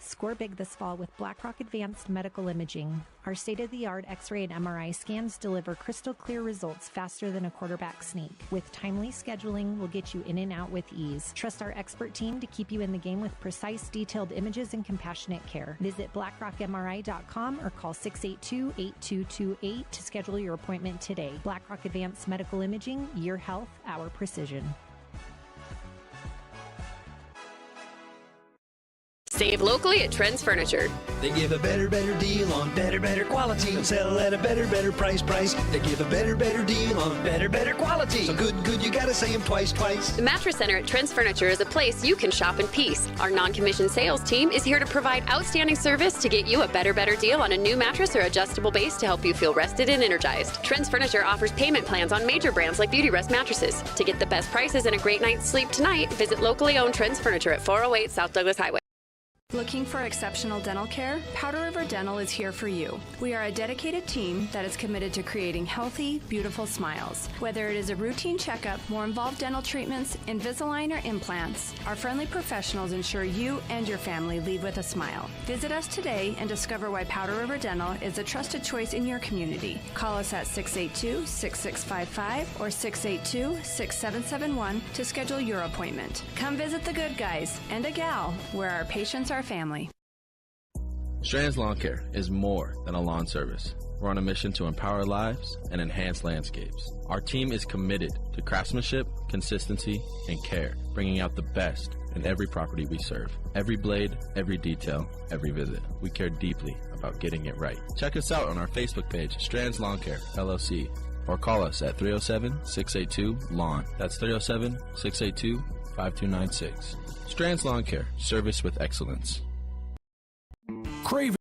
Score big this fall with BlackRock Advanced Medical Imaging. Our state-of-the-art X-ray and MRI scans deliver crystal clear results faster than a quarterback sneak. With timely scheduling, we'll get you in and out with ease. Trust our expert team to keep you in the game with precise, detailed images and compassionate care. Visit blackrockmri.com or call 682-8228 to schedule your appointment today. BlackRock Advanced Medical Imaging, your health, our precision. Save locally at Trends Furniture. They give a better deal on better quality and sell at a better price. They give a better deal on better quality. So good, you gotta say them twice. The Mattress Center at Trends Furniture is a place you can shop in peace. Our non-commissioned sales team is here to provide outstanding service to get you a better deal on a new mattress or adjustable base to help you feel rested and energized. Trends Furniture offers payment plans on major brands like Beautyrest mattresses. To get the best prices and a great night's sleep tonight, visit locally owned Trends Furniture at 408 South Douglas Highway. Looking for exceptional dental care? Powder River Dental is here for you. We are a dedicated team that is committed to creating healthy, beautiful smiles. Whether it is a routine checkup, more involved dental treatments, Invisalign, or implants, our friendly professionals ensure you and your family leave with a smile. Visit us today and discover why Powder River Dental is a trusted choice in your community. Call us at 682-6655 or 682-6771 to schedule your appointment. Come visit the good guys and a gal where our patients are family. Strands Lawn Care is more than a lawn service. We're on a mission to empower lives and enhance landscapes. Our team is committed to craftsmanship, consistency, and care, bringing out the best in every property we serve. Every blade, every detail, every visit. We care deeply about getting it right. Check us out on our Facebook page, Strands Lawn Care, LLC, or call us at 307-682-LAWN. That's 307-682-5296. Strands Lawn Care, service with excellence. Crave.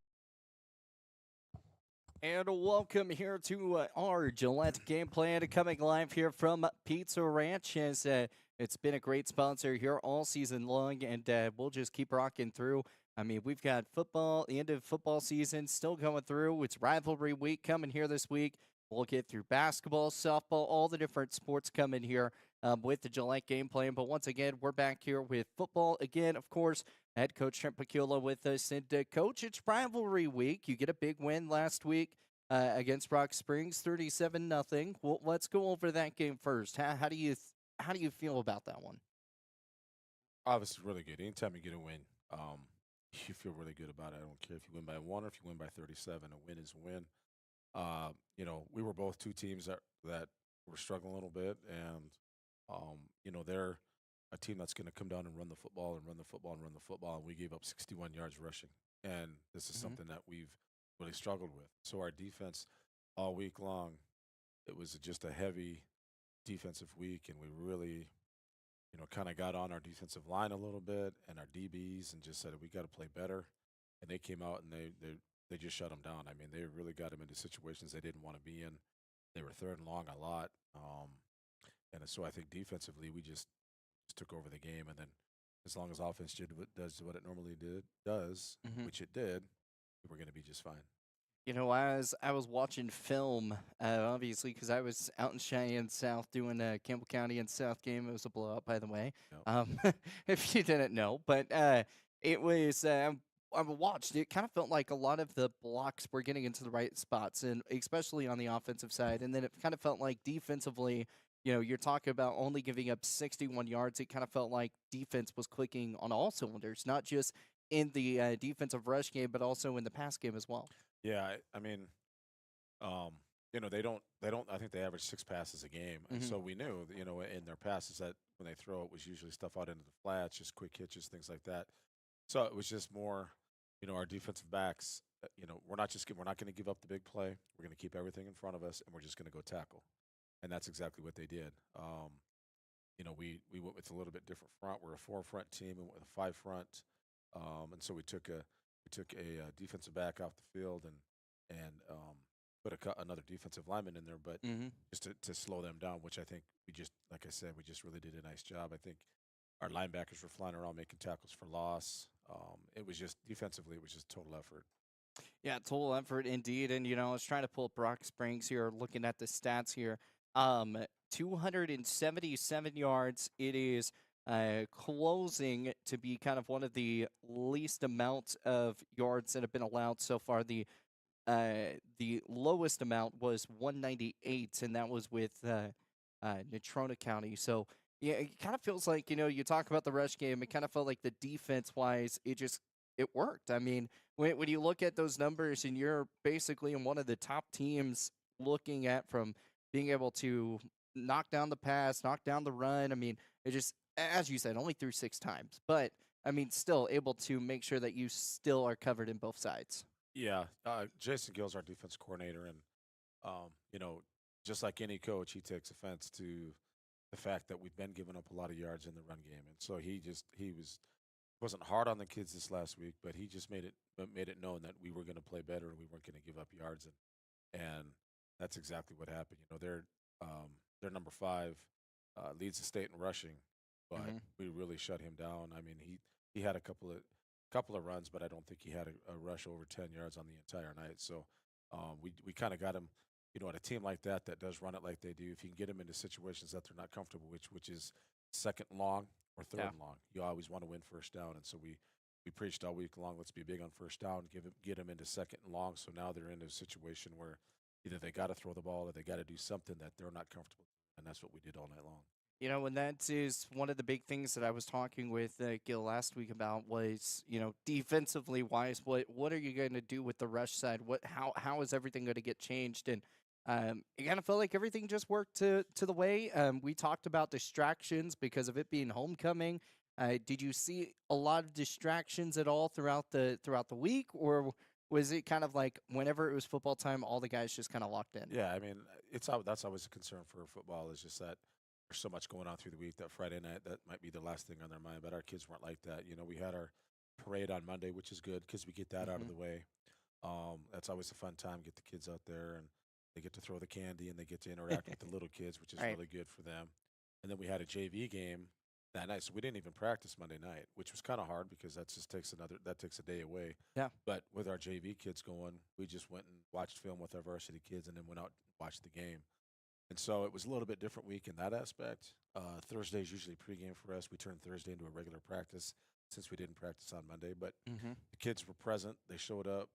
And welcome here to our Gillette Game Plan, coming live here from Pizza Ranch. As it's been a great sponsor here all season long, and we'll just keep rocking through. I mean, we've got football, the end of football season still going through. It's rivalry week coming here this week. We'll get through basketball, softball, all the different sports coming here with the Gillette Game Plan. But once again, we're back here with football again. Of course, head coach Trent Pacula with us. And coach, it's rivalry week. You get a big win last week against Rock Springs, 37-0. Well, let's go over that game first. How do you feel about that one? Obviously, really good. Anytime you get a win, you feel really good about it. I don't care if you win by 1 or if you win by 37. A win is a win. We were both two teams that were struggling a little bit, and they're a team that's going to come down and run the football, and we gave up 61 yards rushing, and this is something that we've really struggled with. So our defense all week long, it was just a heavy defensive week, and we really, kind of got on our defensive line a little bit and our DBs and just said we got to play better, and they came out and they just shut them down. I mean, they really got them into situations they didn't want to be in. They were third and long a lot. And so I think defensively we just took over the game. And then as long as offense does what it normally does, which it did, we're going to be just fine. As I was watching film, obviously, because I was out in Cheyenne South doing Campbell County and South game. It was a blowout, by the way, if you didn't know. But it was I watched, it kind of felt like a lot of the blocks were getting into the right spots, and especially on the offensive side. And then it kind of felt like defensively, you're talking about only giving up 61 yards. It kind of felt like defense was clicking on all cylinders, not just in the defensive rush game, but also in the pass game as well. Yeah, I mean, they don't. I think they average 6 passes a game, and so we knew, in their passes that when they throw it was usually stuff out into the flats, just quick hitches, things like that. So it was just more, our defensive backs. We're not going to give up the big play. We're going to keep everything in front of us, and we're just going to go tackle, and that's exactly what they did. We went with a little bit different front. We're a 4-front team, and with a 5-front, and so we took a defensive back off the field and put another defensive lineman in there, but just to slow them down, which I think we just really did a nice job. I think our linebackers were flying around making tackles for loss. It was just defensively, it was just total effort. Yeah, total effort indeed. And, I was trying to pull up Rock Springs here, looking at the stats here. 277 yards. It is closing to be kind of one of the least amount of yards that have been allowed so far. The lowest amount was 198, and that was with Natrona County. So yeah, it kind of feels like, you talk about the rush game. It kind of felt like the defense wise, it worked. I mean, when you look at those numbers, and you're basically in one of the top teams looking at from being able to knock down the pass, knock down the run. I mean, it just, as you said, only threw 6 times, but I mean, still able to make sure that you still are covered in both sides. Yeah, Jason Gill's our defense coordinator, and you know, just like any coach, he takes offense to the fact that we've been giving up a lot of yards in the run game, and so he wasn't hard on the kids this last week, but he just made it known that we were going to play better and we weren't going to give up yards, and that's exactly what happened. You know, they're number 5, leads the state in rushing, but we really shut him down. I mean, he had a couple of runs, but I don't think he had a rush over 10 yards on the entire night. So we kind of got him, at a team like that does run it like they do. If you can get them into situations that they're not comfortable with, which is second and long or third and long, you always want to win first down. And so we preached all week long, let's be big on first down, get them into second and long. So now they're in a situation where either they got to throw the ball or they got to do something that they're not comfortable with. And that's what we did all night long. And that is one of the big things that I was talking with Gil last week about was, defensively wise, what are you going to do with the rush side? How is everything going to get changed? And it kind of felt like everything just worked to the way. We talked about distractions because of it being homecoming. Did you see a lot of distractions at all throughout the week, or was it kind of like whenever it was football time, all the guys just kind of locked in? Yeah, I mean, that's always a concern for football, is just that there's so much going on through the week that Friday night, that might be the last thing on their mind. But our kids weren't like that. We had our parade on Monday, which is good because we get that out of the way. That's always a fun time, get the kids out there, and they get to throw the candy and they get to interact with the little kids, which is really good for them. And then we had a JV game that night, so we didn't even practice Monday night, which was kind of hard because that takes a day away. Yeah. But with our JV kids going, we just went and watched film with our varsity kids and then went out and watched the game. And so it was a little bit different week in that aspect. Thursday is usually pregame for us. We turned Thursday into a regular practice since we didn't practice on Monday. But the kids were present. They showed up.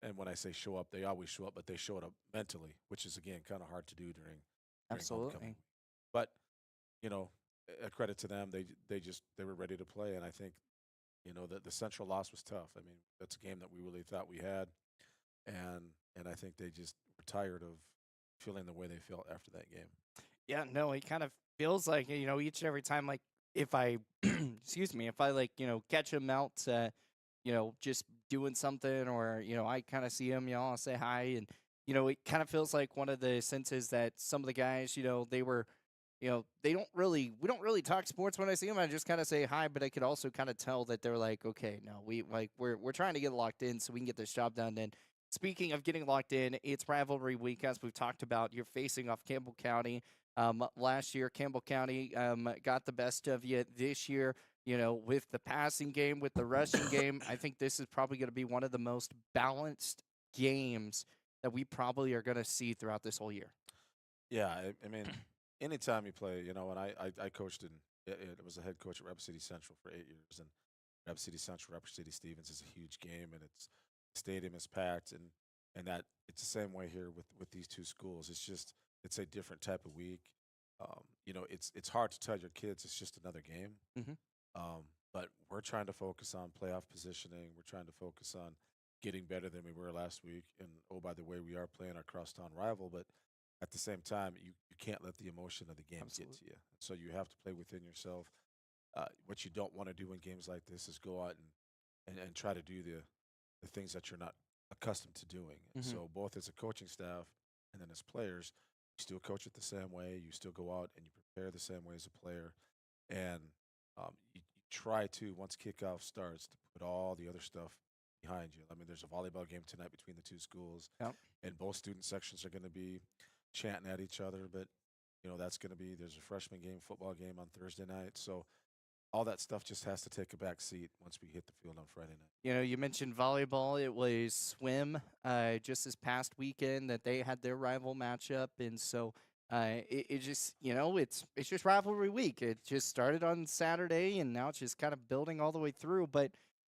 And when I say show up, they always show up, but they showed up mentally, which is, again, kind of hard to do during homecoming. But, a credit to them. They were ready to play. And I think, the Central loss was tough. I mean, that's a game that we really thought we had. And I think they just were tired of feeling the way they felt after that game. Yeah, no, it kind of feels like, each and every time, like, if I, catch him out, just doing something, or, I kind of see him, I'll say hi. And, it kind of feels like one of the senses that some of the guys, they were, we don't really talk sports when I see them. I just kind of say hi, but I could also kind of tell that they're like, okay, no, we're trying to get locked in so we can get this job done. And speaking of getting locked in, it's rivalry week, as we've talked about. You're facing off Campbell County. Last year, Campbell County got the best of you. This year, with the passing game, with the rushing game, I think this is probably going to be one of the most balanced games that we probably are going to see throughout this whole year. Yeah, I mean, anytime you play, and I coached I was a head coach at Rapid City Central for 8 years, and Rapid City Central, Rapid City Stevens is a huge game, and the stadium is packed, and that it's the same way here with these two schools. It's a different type of week. It's hard to tell your kids it's just another game. But we're trying to focus on playoff positioning. We're trying to focus on getting better than we were last week. And, oh, by the way, we are playing our crosstown rival, but at the same time, you can't let the emotion of the game get to you. So you have to play within yourself. What you don't want to do in games like this is go out and try to do the things that you're not accustomed to doing. And so both as a coaching staff and then as players, you still coach it the same way. You still go out and you prepare the same way as a player. And you try to, once kickoff starts, to put all the other stuff behind you. I mean, there's a volleyball game tonight between the two schools, and both student sections are going to be chanting at each other. But, there's a freshman game, football game on Thursday night. So all that stuff just has to take a back seat once we hit the field on Friday night. You mentioned volleyball. It was swim just this past weekend that they had their rival matchup. And so It just, it's just rivalry week. It just started on Saturday, and now it's just kind of building all the way through. But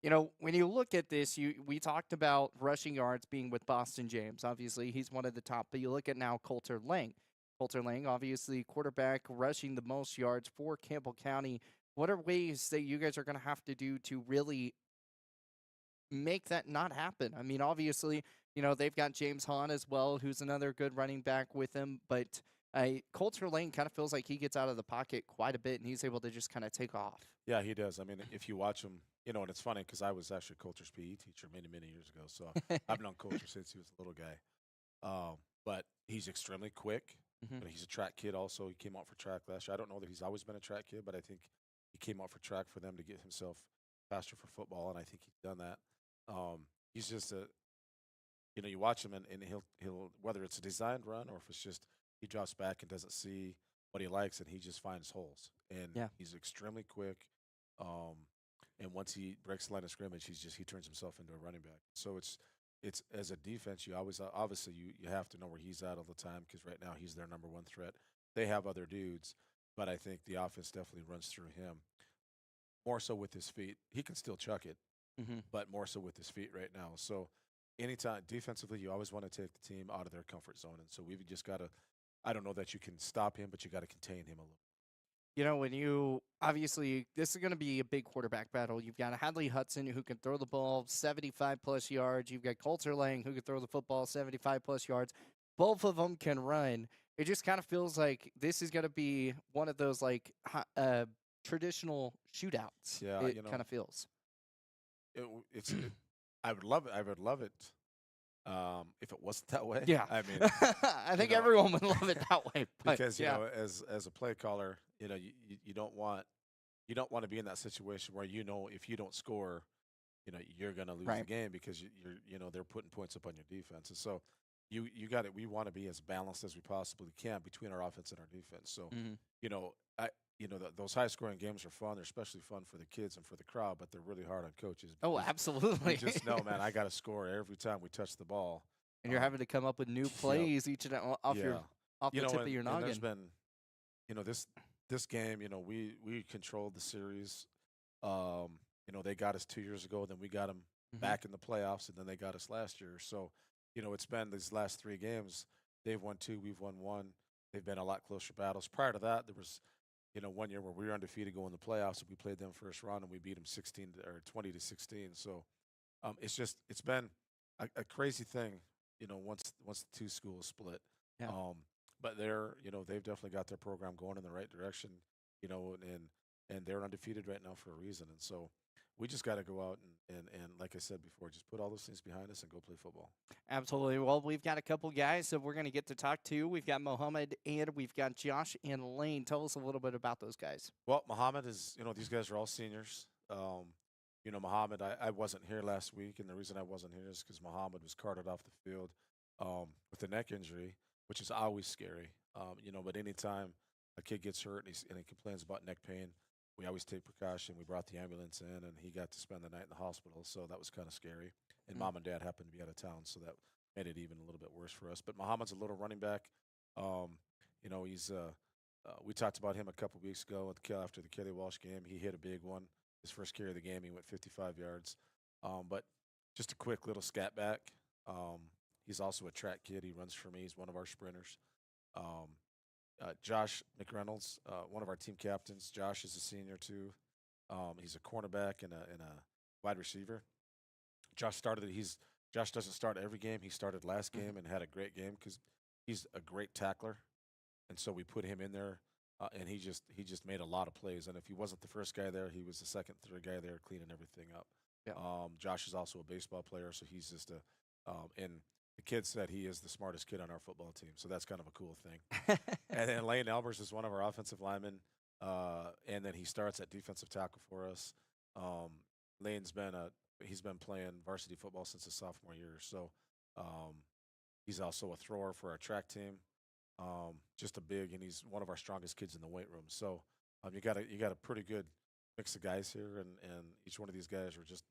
when you look at this, we talked about rushing yards being with Boston James. Obviously, he's one of the top. But you look at now Coulter Lang. Coulter Lang, obviously, quarterback rushing the most yards for Campbell County. What are ways that you guys are going to have to do to really make that not happen? I mean, obviously, they've got James Hahn as well, who's another good running back with him. But Coulter Lane kind of feels like he gets out of the pocket quite a bit, and he's able to just kind of take off. Yeah, he does. I mean, if you watch him, and it's funny because I was actually Coulter's PE teacher many, many years ago. So I've known Coulter since he was a little guy. But he's extremely quick. Mhm. He's a track kid also. He came out for track last year. I don't know that he's always been a track kid, but I think he came out for track for them to get himself faster for football, and I think he's done that. He's just you watch him and he'll whether it's a designed run or if it's just he drops back and doesn't see what he likes and he just finds holes. And Yeah. he's extremely quick. And once he breaks the line of scrimmage, he turns himself into a running back. So it's as a defense, you always obviously you have to know where he's at all the time because right now he's their number one threat. They have other dudes, but I think the offense definitely runs through him more so with his feet. He can still chuck it, Mhm. but more so with his feet right now. So anytime defensively, you always want to take the team out of their comfort zone, and so we've just got to. I don't know that you can stop him, but you got to contain him a little. When obviously, this is going to be a big quarterback battle. You've got Hadley Hudson, who can throw the ball 75-plus yards. You've got Coulter Lang, who can throw the football 75-plus yards. Both of them can run. It just kind of feels like this is going to be one of those, traditional shootouts. Yeah, it kind of feels. I would love it. I would love it if it wasn't that way. Yeah. I mean, I think everyone would love it that way. But because yeah. as a play caller, you don't want to be in that situation where if you don't score, you're going to lose Right. the game because they're putting points up on your defense, and so you got it. We want to be as balanced as we possibly can between our offense and our defense. So Mhm. those high scoring games are fun. They're especially fun for the kids and for the crowd, but they're really hard on coaches. Oh, because absolutely. You just know, man, I got to score every time we touch the ball. And you're having to come up with new plays each and off the tip of your and noggin. there's been, this game, we controlled the series. They got us 2 years ago, then we got them Mhm. back in the playoffs, and then they got us last year. So, it's been these last 3 games. They've won 2, we've won 1. They've been a lot closer battles. Prior to that, there was, 1 year where we were undefeated going to the playoffs, and we played them first round, and we beat them 20-16. So, it's been a crazy thing, once the two schools split. Yeah. But they've definitely got their program going in the right direction, and they're undefeated right now for a reason. And so we just got to go out and like I said before, just put all those things behind us and go play football. Absolutely. Well, we've got a couple guys that we're going to get to talk to. We've got Mohammed and we've got Josh and Lane. Tell us a little bit about those guys. Well, Muhammad is, these guys are all seniors. Muhammad, I wasn't here last week, and the reason I wasn't here is because Muhammad was carted off the field with a neck injury, which is always scary. But anytime a kid gets hurt and he complains about neck pain, we always take precaution. We brought the ambulance in, and he got to spend the night in the hospital, so that was kind of scary. And Mom and Dad happened to be out of town, so that made it even a little bit worse for us. But Muhammad's a little running back. He's we talked about him a couple weeks ago after the Kelly Walsh game. He hit a big one. His first carry of the game, he went 55 yards. But just a quick little scat back. He's also a track kid. He runs for me. He's one of our sprinters. Josh McReynolds, one of our team captains. Josh is a senior too. He's a cornerback and a wide receiver. Josh doesn't start every game. He started last game and had a great game because he's a great tackler, and so we put him in there, and he just made a lot of plays. And if he wasn't the first guy there, he was the second, third guy there cleaning everything up. Yeah. Josh is also a baseball player, so he's just and the kid said he is the smartest kid on our football team, so that's kind of a cool thing. And then Lane Elbers is one of our offensive linemen, and then he starts at defensive tackle for us. Lane's he's been playing varsity football since his sophomore year, so he's also a thrower for our track team. And he's one of our strongest kids in the weight room. So you got a pretty good mix of guys here, and each one of these guys are just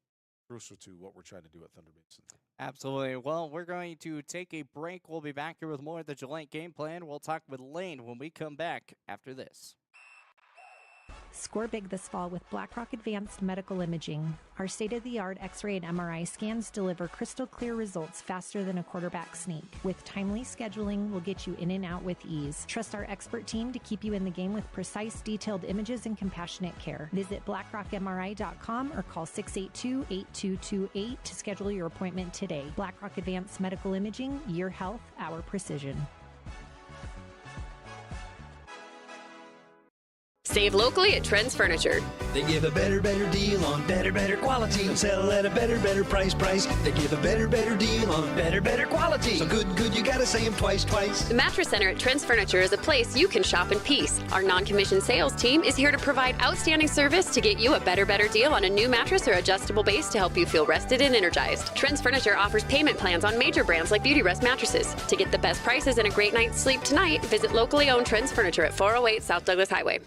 crucial to what we're trying to do at Thunder Basin. Absolutely. Well, we're going to take a break. We'll be back here with more of the Gillette Game Plan. We'll talk with Lane when we come back after this. Score big this fall with BlackRock Advanced Medical Imaging. Our state-of-the-art X-ray and MRI scans deliver crystal clear results faster than a quarterback sneak. With timely scheduling, we'll get you in and out with ease. Trust our expert team to keep you in the game with precise, detailed images and compassionate care. Visit blackrockmri.com or call 682-8228 to schedule your appointment today. BlackRock Advanced Medical Imaging, your health, our precision. Save locally at Trends Furniture. They give a better deal on better quality. They'll sell at a better price. They give a better deal on better quality. So good, you gotta say them twice. The Mattress Center at Trends Furniture is a place you can shop in peace. Our non-commissioned sales team is here to provide outstanding service to get you a better deal on a new mattress or adjustable base to help you feel rested and energized. Trends Furniture offers payment plans on major brands like Beauty Rest mattresses. To get the best prices and a great night's sleep tonight, visit locally owned Trends Furniture at 408 South Douglas Highway.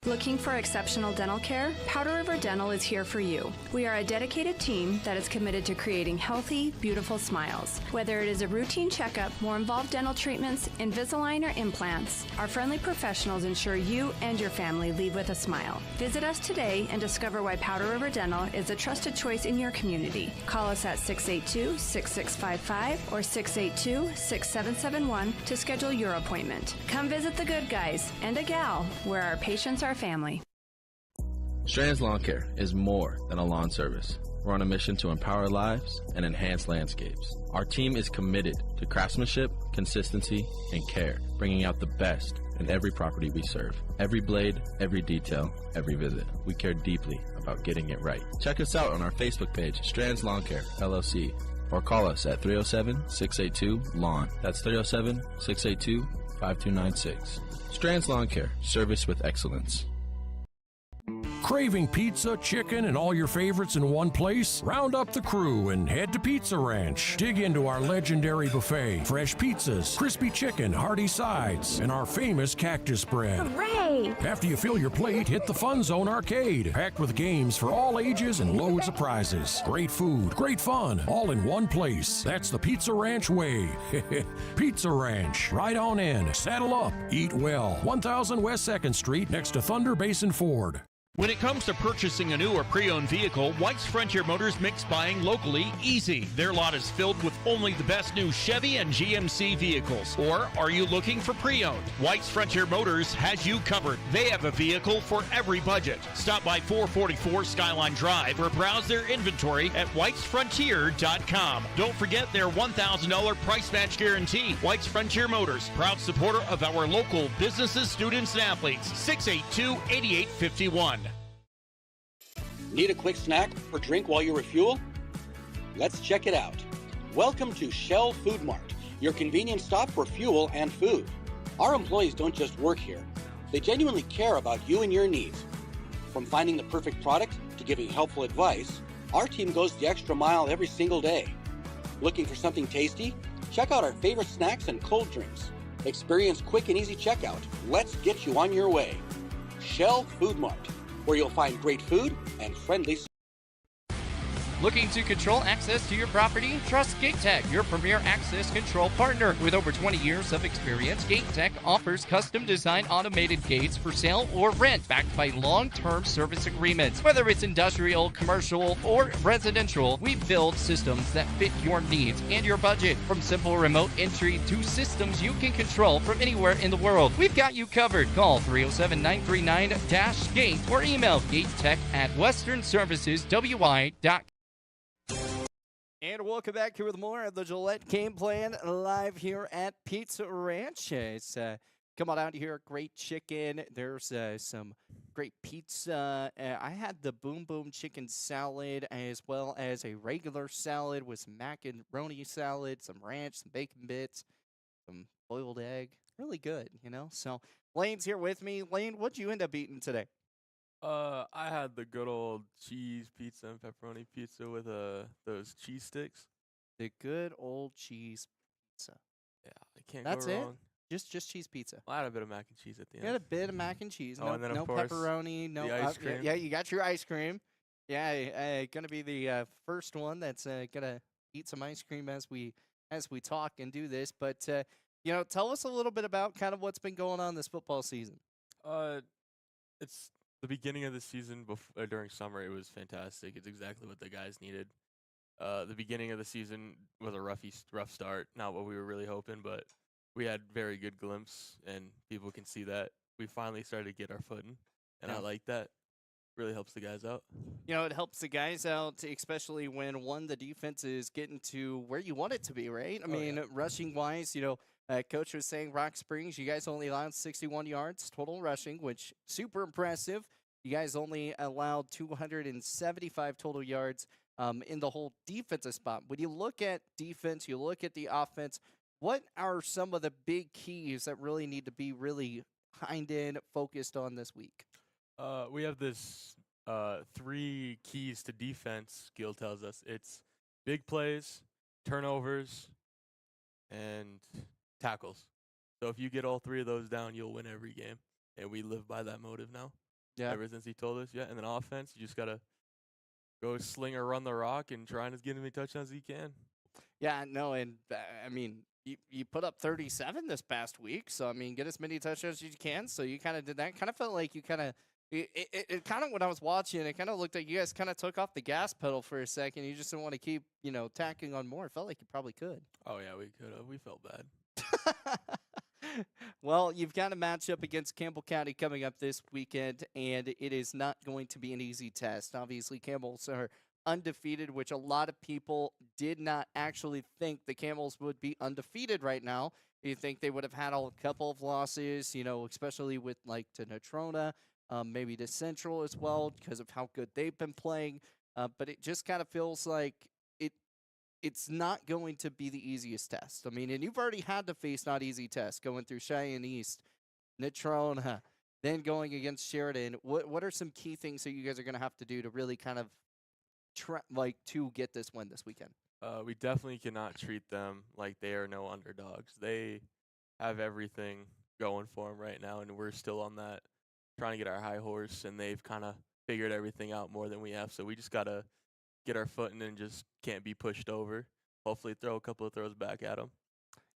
Looking for exceptional dental care? Powder River Dental is here for you. We are a dedicated team that is committed to creating healthy, beautiful smiles. Whether it is a routine checkup, more involved dental treatments, Invisalign, or implants, our friendly professionals ensure you and your family leave with a smile. Visit us today and discover why Powder River Dental is a trusted choice in your community. Call us at 682-6655 or 682-6771 to schedule your appointment. Come visit the good guys and a gal where our patients are family. Strands Lawn Care is more than a lawn service. We're on a mission to empower lives and enhance landscapes. Our team is committed to craftsmanship, consistency, and care, bringing out the best in every property we serve. Every blade, every detail, every visit. We care deeply about getting it right. Check us out on our Facebook page, Strands Lawn Care, LLC, or call us at 307-682-LAWN. That's 307-682-5296. Strands Lawn Care, service with excellence. Craving pizza, chicken, and all your favorites in one place? Round up the crew and head to Pizza Ranch. Dig into our legendary buffet, fresh pizzas, crispy chicken, hearty sides, and our famous cactus bread. Hooray! After you fill your plate, hit the Fun Zone Arcade, packed with games for all ages and loads of prizes. Great food, great fun, all in one place. That's the Pizza Ranch way. Pizza Ranch. Right on in. Saddle up. Eat well. 1000 West 2nd Street next to Thunder Basin Ford. When it comes to purchasing a new or pre-owned vehicle, White's Frontier Motors makes buying locally easy. Their lot is filled with only the best new Chevy and GMC vehicles. Or are you looking for pre-owned? White's Frontier Motors has you covered. They have a vehicle for every budget. Stop by 444 Skyline Drive or browse their inventory at whitesfrontier.com. Don't forget their $1,000 price match guarantee. White's Frontier Motors, proud supporter of our local businesses, students, and athletes. 682-8851. Need a quick snack or drink while you refuel? Let's check it out. Welcome to Shell Food Mart, your convenient stop for fuel and food. Our employees don't just work here. They genuinely care about you and your needs. From finding the perfect product to giving helpful advice, our team goes the extra mile every single day. Looking for something tasty? Check out our favorite snacks and cold drinks. Experience quick and easy checkout. Let's get you on your way. Shell Food Mart, where you'll find great food and friendly. Looking to control access to your property? Trust GateTech, your premier access control partner. With over 20 years of experience, GateTech offers custom-designed automated gates for sale or rent, backed by long-term service agreements. Whether it's industrial, commercial, or residential, we build systems that fit your needs and your budget. From simple remote entry to systems you can control from anywhere in the world, we've got you covered. Call 307-939-GATE or email gatetech@westernserviceswi.com. And welcome back here with more of the Gillette Game Plan live here at Pizza Ranch. It's come on out here, great chicken. There's some great pizza. I had the Boom Boom chicken salad as well as a regular salad with some macaroni salad, some ranch, some bacon bits, some boiled egg. Really good, you know? So Lane's here with me. Lane, what'd you end up eating today? I had the good old cheese pizza and pepperoni pizza with those cheese sticks. The good old cheese pizza. Yeah, I can't That's go it? wrong. Just cheese pizza. Well, I had a bit of mac and cheese at the You end. had a bit of mac and cheese. Oh, no and then, of no course, pepperoni. No the ice cream. Yeah, you got your ice cream. Yeah, gonna be the first one that's gonna eat some ice cream as we talk and do this. But tell us a little bit about kind of what's been going on this football season. Uh, it's the beginning of the season during summer. It was fantastic. It's exactly what the guys needed. The beginning of the season was a rough start. Not what we were really hoping, but we had very good glimpse, and people can see that we finally started to get our footing, and I Yeah. like that. Really helps the guys out. It helps the guys out, especially when the defense is getting to where you want it to be, right? I mean, rushing wise, coach was saying Rock Springs, you guys only allowed 61 yards total rushing, which super impressive. You guys only allowed 275 total yards in the whole defensive spot. When you look at defense, you look at the offense. What are some of the big keys that really need to be really hined in, focused on this week? We have this 3 keys to defense. Gil tells us it's big plays, turnovers, and tackles. So if you get all 3 of those down, you'll win every game, and we live by that motive now. Yeah. Ever since he told us, and then offense, you just gotta go sling or run the rock and try and get as many touchdowns as you can. Yeah, no, and I mean, you put up 37 this past week, so I mean, get as many touchdowns as you can. So you kind of did that. Kind of felt like you kind of it kind of when I was watching, it kind of looked like you guys kind of took off the gas pedal for a second. You just didn't want to keep tacking on more. It felt like you probably could. Oh yeah, we could have. We felt bad. Well, you've got a matchup against Campbell County coming up this weekend, and it is not going to be an easy test. Obviously, Campbell's are undefeated, which a lot of people did not actually think the Camels would be undefeated right now. You think they would have had a couple of losses, especially with like to Natrona, maybe to Central as well, because of how good they've been playing. But it just kind of feels like it's not going to be the easiest test. I mean, and you've already had to face not easy tests going through Cheyenne East, Natrona, then going against Sheridan. What are some key things that you guys are going to have to do to really kind of to get this win this weekend? We definitely cannot treat them like they are no underdogs. They have everything going for them right now, and we're still on that, trying to get our high horse, and they've kind of figured everything out more than we have. So we just got to get our foot in and just can't be pushed over. Hopefully throw a couple of throws back at them.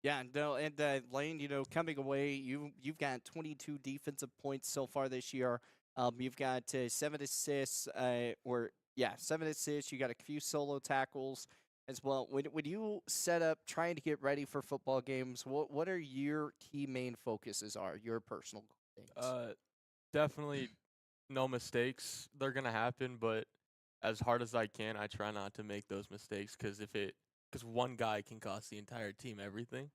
Yeah, no, and Lane, coming away, you've got 22 defensive points so far this year. You've got 7 assists, 7 assists. You got a few solo tackles as well. When you set up trying to get ready for football games, what are your key main focuses? Your personal things? Definitely no mistakes. They're gonna happen, but as hard as I can, I try not to make those mistakes because one guy can cost the entire team everything.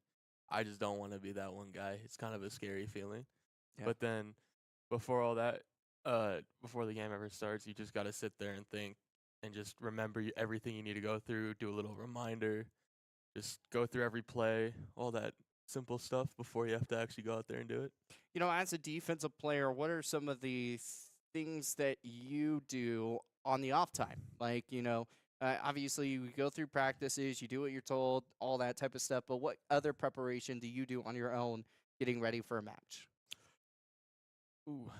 I just don't want to be that one guy. It's kind of a scary feeling. Yeah. But then before all that, before the game ever starts, you just got to sit there and think and just remember everything you need to go through, do a little reminder, just go through every play, all that simple stuff before you have to actually go out there and do it. As a defensive player, what are some of the things that you do on the off time? Like, obviously you go through practices, you do what you're told, all that type of stuff, but what other preparation do you do on your own getting ready for a match? Ooh.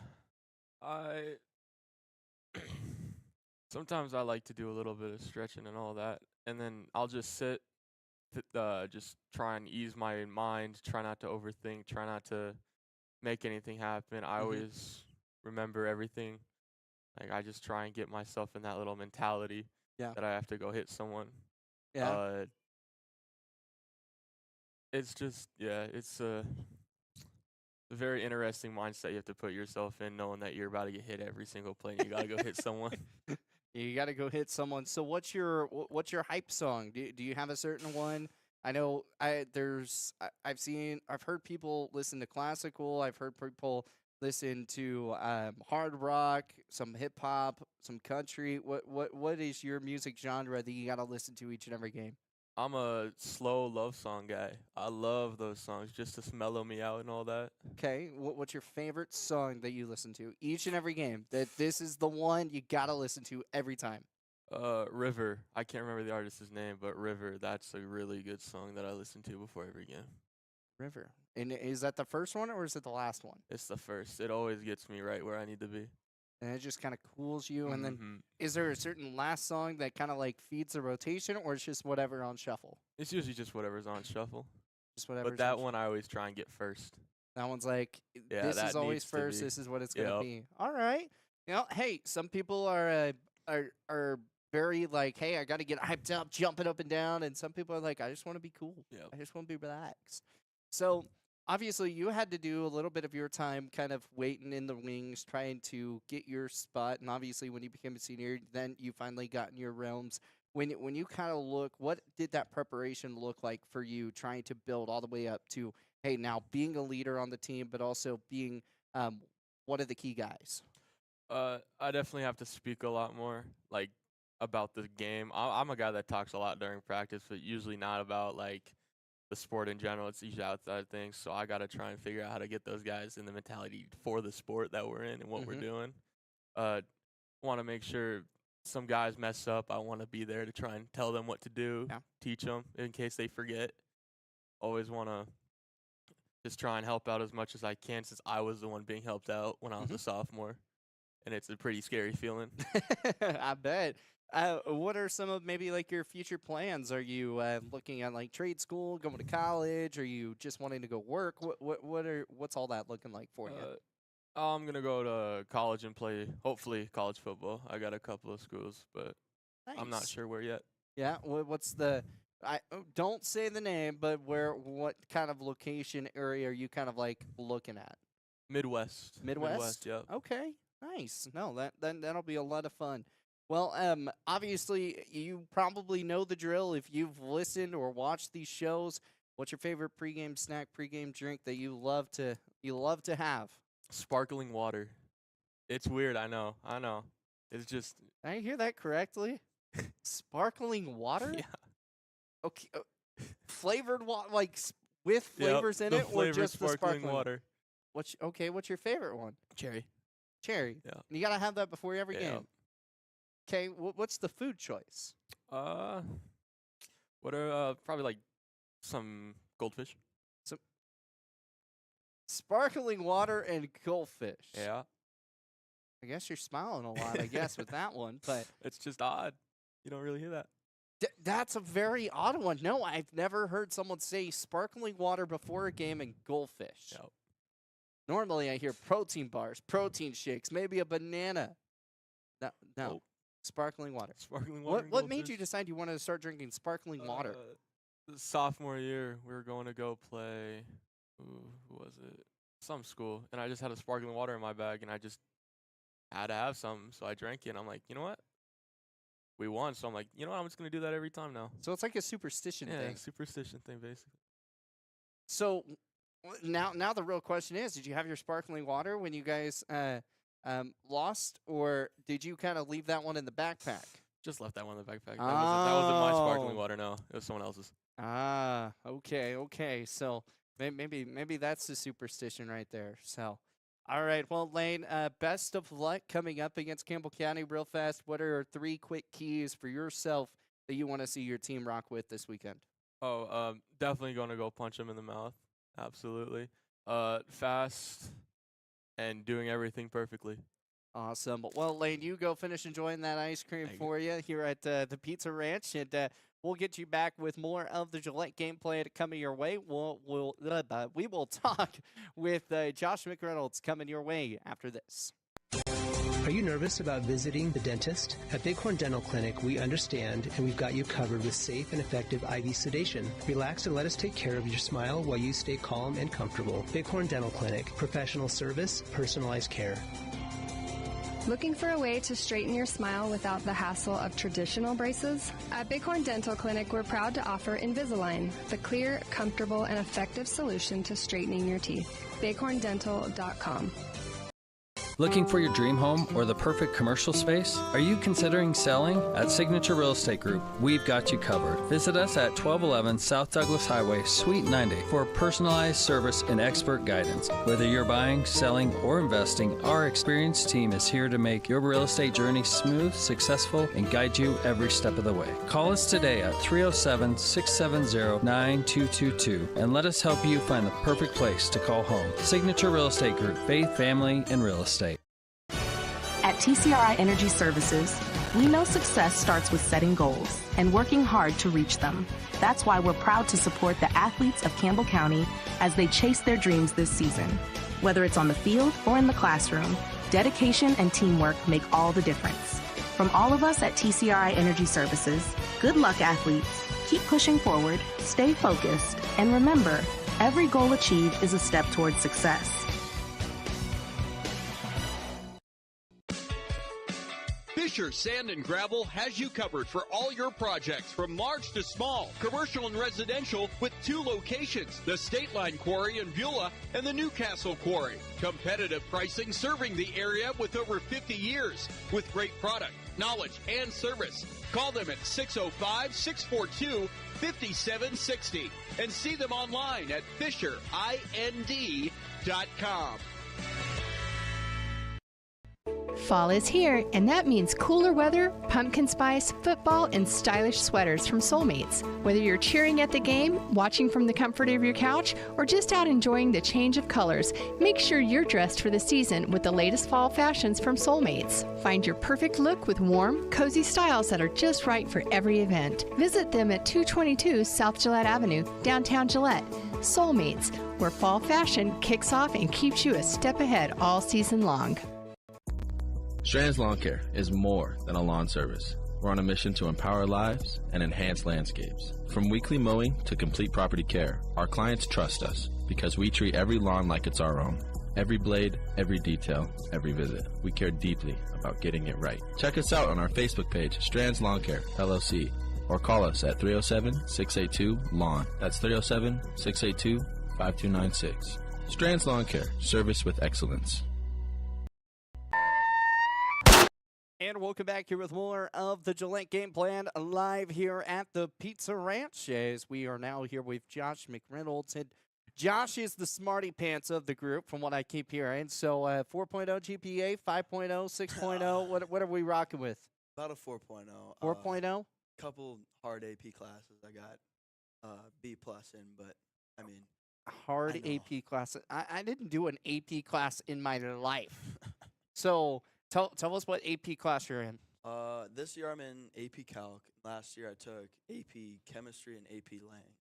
Sometimes I like to do a little bit of stretching and all that, and then I'll just sit, just try and ease my mind, try not to overthink, try not to make anything happen. I always remember everything. Like, I just try and get myself in that little mentality that I have to go hit someone. Yeah. It's just, it's a very interesting mindset you have to put yourself in, knowing that you're about to get hit every single play and you got to go hit someone. You got to go hit someone. So what's your hype song? Do you have a certain one? I know I've heard people listen to classical. I've heard people listen to hard rock, some hip hop, some country. What is your music genre that you got to listen to each and every game? I'm a slow love song guy. I love those songs just to mellow me out and all that. Okay, what's your favorite song that you listen to each and every game? That this is the one you got to listen to every time. River. I can't remember the artist's name, but River. That's a really good song that I listen to before every game. River. And is that the first one or is it the last one? It's the first. It always gets me right where I need to be. and it just kind of cools you. And then, Mm-hmm. is there a certain last song that kind of like feeds the rotation, or it's just whatever on shuffle? It's usually just whatever's on shuffle. Just whatever. But that one I always try and get first. That one's like, Yeah, this that is always needs to first. be. This is what it's gonna Yep. be. All right. Hey, some people are very like, hey, I got to get hyped up, jumping up and down, and some people are like, I just want to be cool. Yep. I just want to be relaxed. So obviously, you had to do a little bit of your time kind of waiting in the wings, trying to get your spot. And obviously, when you became a senior, then you finally got in your realms. When you kind of look, what did that preparation look like for you, trying to build all the way up to, hey, now being a leader on the team, but also being one of the key guys? I definitely have to speak a lot more, like, about the game. I'm a guy that talks a lot during practice, but usually not about, like, the sport in general. It's usually outside things, so I got to try and figure out how to get those guys in the mentality for the sport that we're in and what we're doing. Want to make sure some guys mess up. I want to be there to try and tell them what to do, teach them in case they forget. Always want to just try and help out as much as I can, since I was the one being helped out when I was a sophomore, and it's a pretty scary feeling. I bet. What are some of maybe like your future plans? Are you looking at like trade school, going to college? Are you just wanting to go work? What's all that looking like for you? I'm gonna go to college and play, hopefully, college football. I got a couple of schools, but I'm not Nice. sure where yet. Yeah. What's the? Don't say the name, but what kind of location area are you kind of like looking at? Midwest. Midwest. Yep. Okay. Nice. No, that'll be a lot of fun. Well, obviously you probably know the drill if you've listened or watched these shows. What's your favorite pregame snack, pregame drink that you love to have? Sparkling water. It's weird. I know. It's just. Did I hear that correctly? Sparkling water? Yeah. Okay. Flavored water, like with flavors in the it, or flavored just the sparkling water. What's your favorite one? Cherry. Cherry. Yeah. And you gotta have that before every Yeah. game. Okay. What's the food choice? What are probably like some goldfish? Sparkling water and goldfish. Yeah. I guess you're smiling a lot, I guess, with that one. But It's just odd. You don't really hear that. that's a very odd one. No, I've never heard someone say sparkling water before a game and goldfish. Yep. Normally, I hear protein bars, protein shakes, maybe a banana. No. Nope. Sparkling water. Sparkling water. What and made you goldfish. decide you wanted to start drinking sparkling water? The sophomore year, we were going to go play. Who was it? Some school, and I just had a sparkling water in my bag, and I just had to have some, so I drank it. And I'm like, you know what? We won, so I'm like, you know what? I'm just gonna do that every time now. So it's like a superstition Yeah, thing. superstition thing, basically. So now the real question is, did you have your sparkling water when you guys lost, or did you kind of leave that one in the backpack? Just left that one in the backpack. That wasn't my sparkling Oh. water. No, it was someone else's. Okay. So maybe that's the superstition right there. So, all right. Well, Lane, best of luck coming up against Campbell County real fast. What are 3 quick keys for yourself that you want to see your team rock with this weekend? Oh, definitely going to go punch him in the mouth. Absolutely. Fast and doing everything perfectly. Awesome. Well, Lane, you go finish enjoying that ice cream Thank for you here at the Pizza Ranch, and we'll get you back with more of the Gillette Game Plan coming your way. We will talk with Josh McReynolds coming your way after this. Are you nervous about visiting the dentist? At Bighorn Dental Clinic, we understand and we've got you covered with safe and effective IV sedation. Relax and let us take care of your smile while you stay calm and comfortable. Bighorn Dental Clinic, professional service, personalized care. Looking for a way to straighten your smile without the hassle of traditional braces? At Bighorn Dental Clinic, we're proud to offer Invisalign, the clear, comfortable, and effective solution to straightening your teeth. bighorndental.com. Looking for your dream home or the perfect commercial space? Are you considering selling? At Signature Real Estate Group, we've got you covered. Visit us at 1211 South Douglas Highway, Suite 90 for personalized service and expert guidance. Whether you're buying, selling, or investing, our experienced team is here to make your real estate journey smooth, successful, and guide you every step of the way. Call us today at 307-670-9222 and let us help you find the perfect place to call home. Signature Real Estate Group, faith, family, and real estate. At TCRI Energy Services, we know success starts with setting goals and working hard to reach them. That's why we're proud to support the athletes of Campbell County as they chase their dreams this season. Whether it's on the field or in the classroom, dedication and teamwork make all the difference. From all of us at TCRI Energy Services, good luck, athletes. Keep pushing forward, stay focused, and remember, every goal achieved is a step towards success. Fisher Sand and Gravel has you covered for all your projects from large to small, commercial and residential, with 2 locations, the State Line Quarry in Beulah and the Newcastle Quarry. Competitive pricing serving the area with over 50 years, with great product, knowledge, and service. Call them at 605-642-5760 and see them online at FisherIND.com. Fall is here, and that means cooler weather, pumpkin spice, football, and stylish sweaters from Soulmates. Whether you're cheering at the game, watching from the comfort of your couch, or just out enjoying the change of colors, make sure you're dressed for the season with the latest fall fashions from Soulmates. Find your perfect look with warm, cozy styles that are just right for every event. Visit them at 222 South Gillette Avenue, downtown Gillette. Soulmates, where fall fashion kicks off and keeps you a step ahead all season long. Strands Lawn Care is more than a lawn service. We're on a mission to empower lives and enhance landscapes. From weekly mowing to complete property care, our clients trust us because we treat every lawn like it's our own. Every blade, every detail, every visit. We care deeply about getting it right. Check us out on our Facebook page, Strands Lawn Care, LLC, or call us at 307-682-LAWN. That's 307-682-5296. Strands Lawn Care, service with excellence. And welcome back here with more of the Gillette Game Plan live here at the Pizza Ranch, as we are now here with Josh McReynolds. And Josh is the smarty pants of the group, from what I keep hearing. So 4.0 GPA, 5.0, 6.0, what are we rocking with? About a 4.0. 4.0? Couple hard AP classes I got B+ in, but I mean. Hard AP class. I didn't do an AP class in my life. So tell us what AP class you're in. This year I'm in AP Calc. Last year I took AP Chemistry and AP Lang.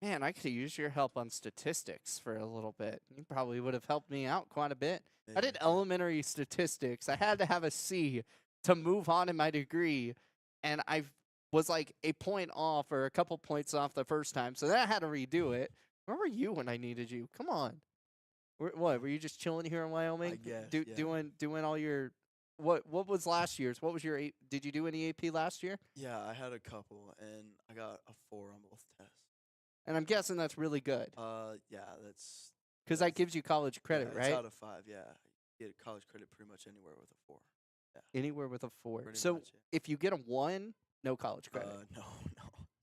Man, I could use your help on statistics for a little bit. You probably would have helped me out quite a bit. Maybe. I did elementary statistics. I had to have a C to move on in my degree, and I was like a point off or a couple points off the first time, so then I had to redo it. Where were you when I needed you? Come on. What, were you just chilling here in Wyoming? I guess, yeah. Doing all your what was last year's? What was your did you do any AP last year? Yeah, I had a couple, and I got a 4 on both tests. And I'm guessing that's really good. Yeah, that's because that gives you college credit, yeah, right? It's out of 5, yeah. You get college credit pretty much anywhere with a 4. Yeah. Anywhere with a 4. Pretty So much, yeah. if you get a 1, no college credit. No.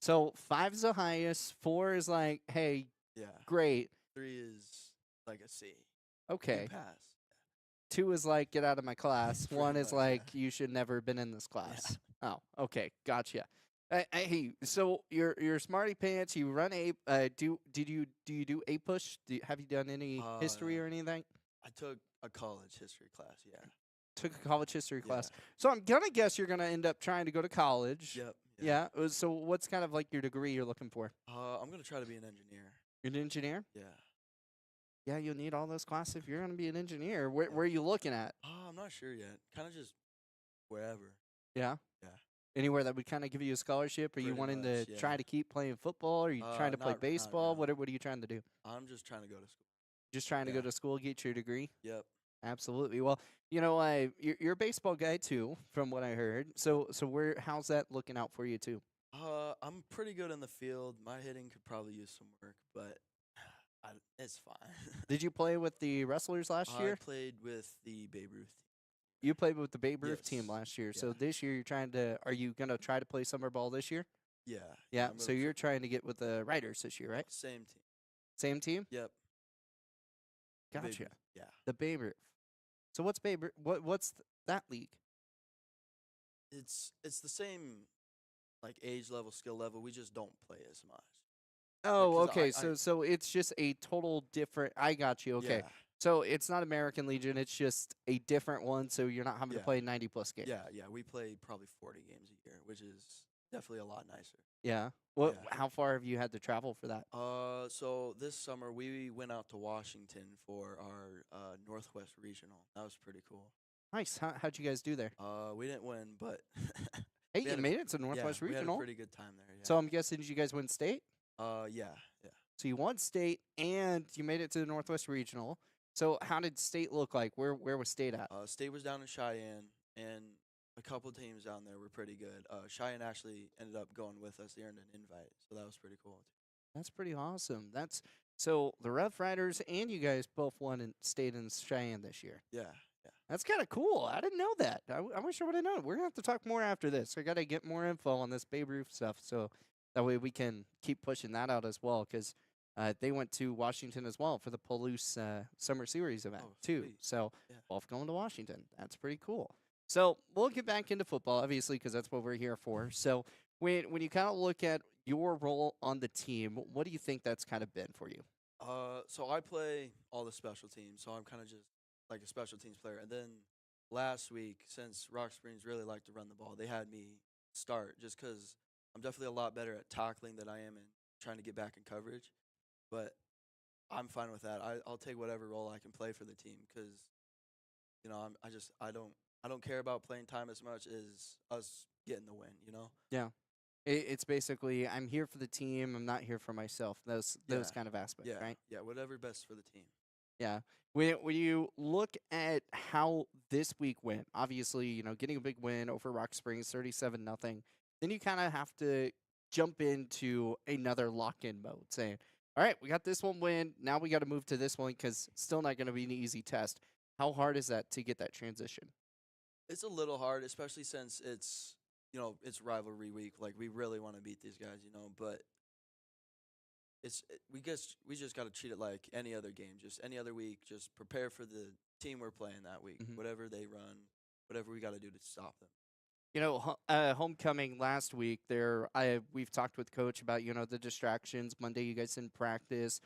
So 5's the highest. 4 is like, hey, yeah, great. 3 is like a C. Okay. You pass. 2 is like, get out of my class. 1 is much, like, you should never been in this class. Yeah. Oh, okay, gotcha. Hey, so you're smarty pants. You run A. Do you do A push? Have you done any history or anything? I took a college history class. Yeah. Took a college history class. So I'm gonna guess you're gonna end up trying to go to college. Yep. Yeah. So what's kind of like your degree you're looking for? I'm gonna try to be an engineer. You're an engineer? Yeah. Yeah, you'll need all those classes if you're gonna be an engineer. Where are you looking at? I'm not sure yet. Kind of just wherever. Yeah. Yeah. Anywhere that would kind of give you a scholarship? Are you wanting to try to keep playing football? Are you trying to play baseball? What are you trying to do? I'm just trying to go to school. Just trying to go to school, get your degree? Yep. Absolutely. Well, you're a baseball guy too, from what I heard. So how's that looking out for you too? I'm pretty good in the field. My hitting could probably use some work, but it's fine. Did you play with the wrestlers last year? I played with the Babe Ruth team. You played with the Babe Ruth team last year. Yeah. So this year are you going to try to play summer ball this year? Yeah. Yeah. So you're trying to get with the Riders this year, right? Same team. Same team? Yep. Gotcha. Yeah. The Babe Ruth. So what's Babe Ruth? What's that league? It's the same, like, age level, skill level. We just don't play as much. Oh, okay. So it's just a total different. I got you. Okay. Yeah. So it's not American Legion. It's just a different one. So you're not having to play 90-plus games. Yeah. We play probably 40 games a year, which is definitely a lot nicer. Yeah. What? How far have you had to travel for that? So this summer we went out to Washington for our Northwest Regional. That was pretty cool. Nice. How'd you guys do there? We didn't win, but hey, you made it to Northwest We Regional. had a pretty good time there. Yeah. So I'm guessing, did you guys win state? Yeah. So you won state and you made it to the Northwest Regional. So how did state look like? Where was state at? State was down in Cheyenne, and a couple teams down there were pretty good. Cheyenne actually ended up going with us. They earned an invite, so that was pretty cool. That's pretty awesome. So the Rough Riders and you guys both won and stayed in Cheyenne this year. Yeah. That's kind of cool. I didn't know that. I wish I would have known. We're going to have to talk more after this. I got to get more info on this Babe Ruth stuff, so that way we can keep pushing that out as well, because they went to Washington as well for the Palouse Summer Series event, too. Sweet. So both going to Washington. That's pretty cool. So we'll get back into football, obviously, because that's what we're here for. So when you kind of look at your role on the team, what do you think that's kind of been for you? So I play all the special teams, so I'm kind of just like a special teams player. And then last week, since Rock Springs really like to run the ball, they had me start just because I'm definitely a lot better at tackling than I am in trying to get back in coverage. But I'm fine with that. I'll take whatever role I can play for the team because, you know, I don't care about playing time as much as us getting the win, you know? Yeah. It's basically, I'm here for the team, I'm not here for myself. Those kind of aspects, right? Yeah, whatever best for the team. Yeah. When you look at how this week went, obviously, you know, getting a big win over Rock Springs, 37-0, then you kind of have to jump into another lock-in mode, saying, all right, we got this one win, now we got to move to this one because still not going to be an easy test. How hard is that to get that transition? It's a little hard, especially since it's, you know, it's rivalry week. Like, we really want to beat these guys, you know, but we just got to treat it like any other game, just any other week. Just prepare for the team we're playing that week. Whatever they run, whatever we got to do to stop them. You know, homecoming last week, we've talked with Coach about, you know, the distractions. Monday, you guys didn't practice.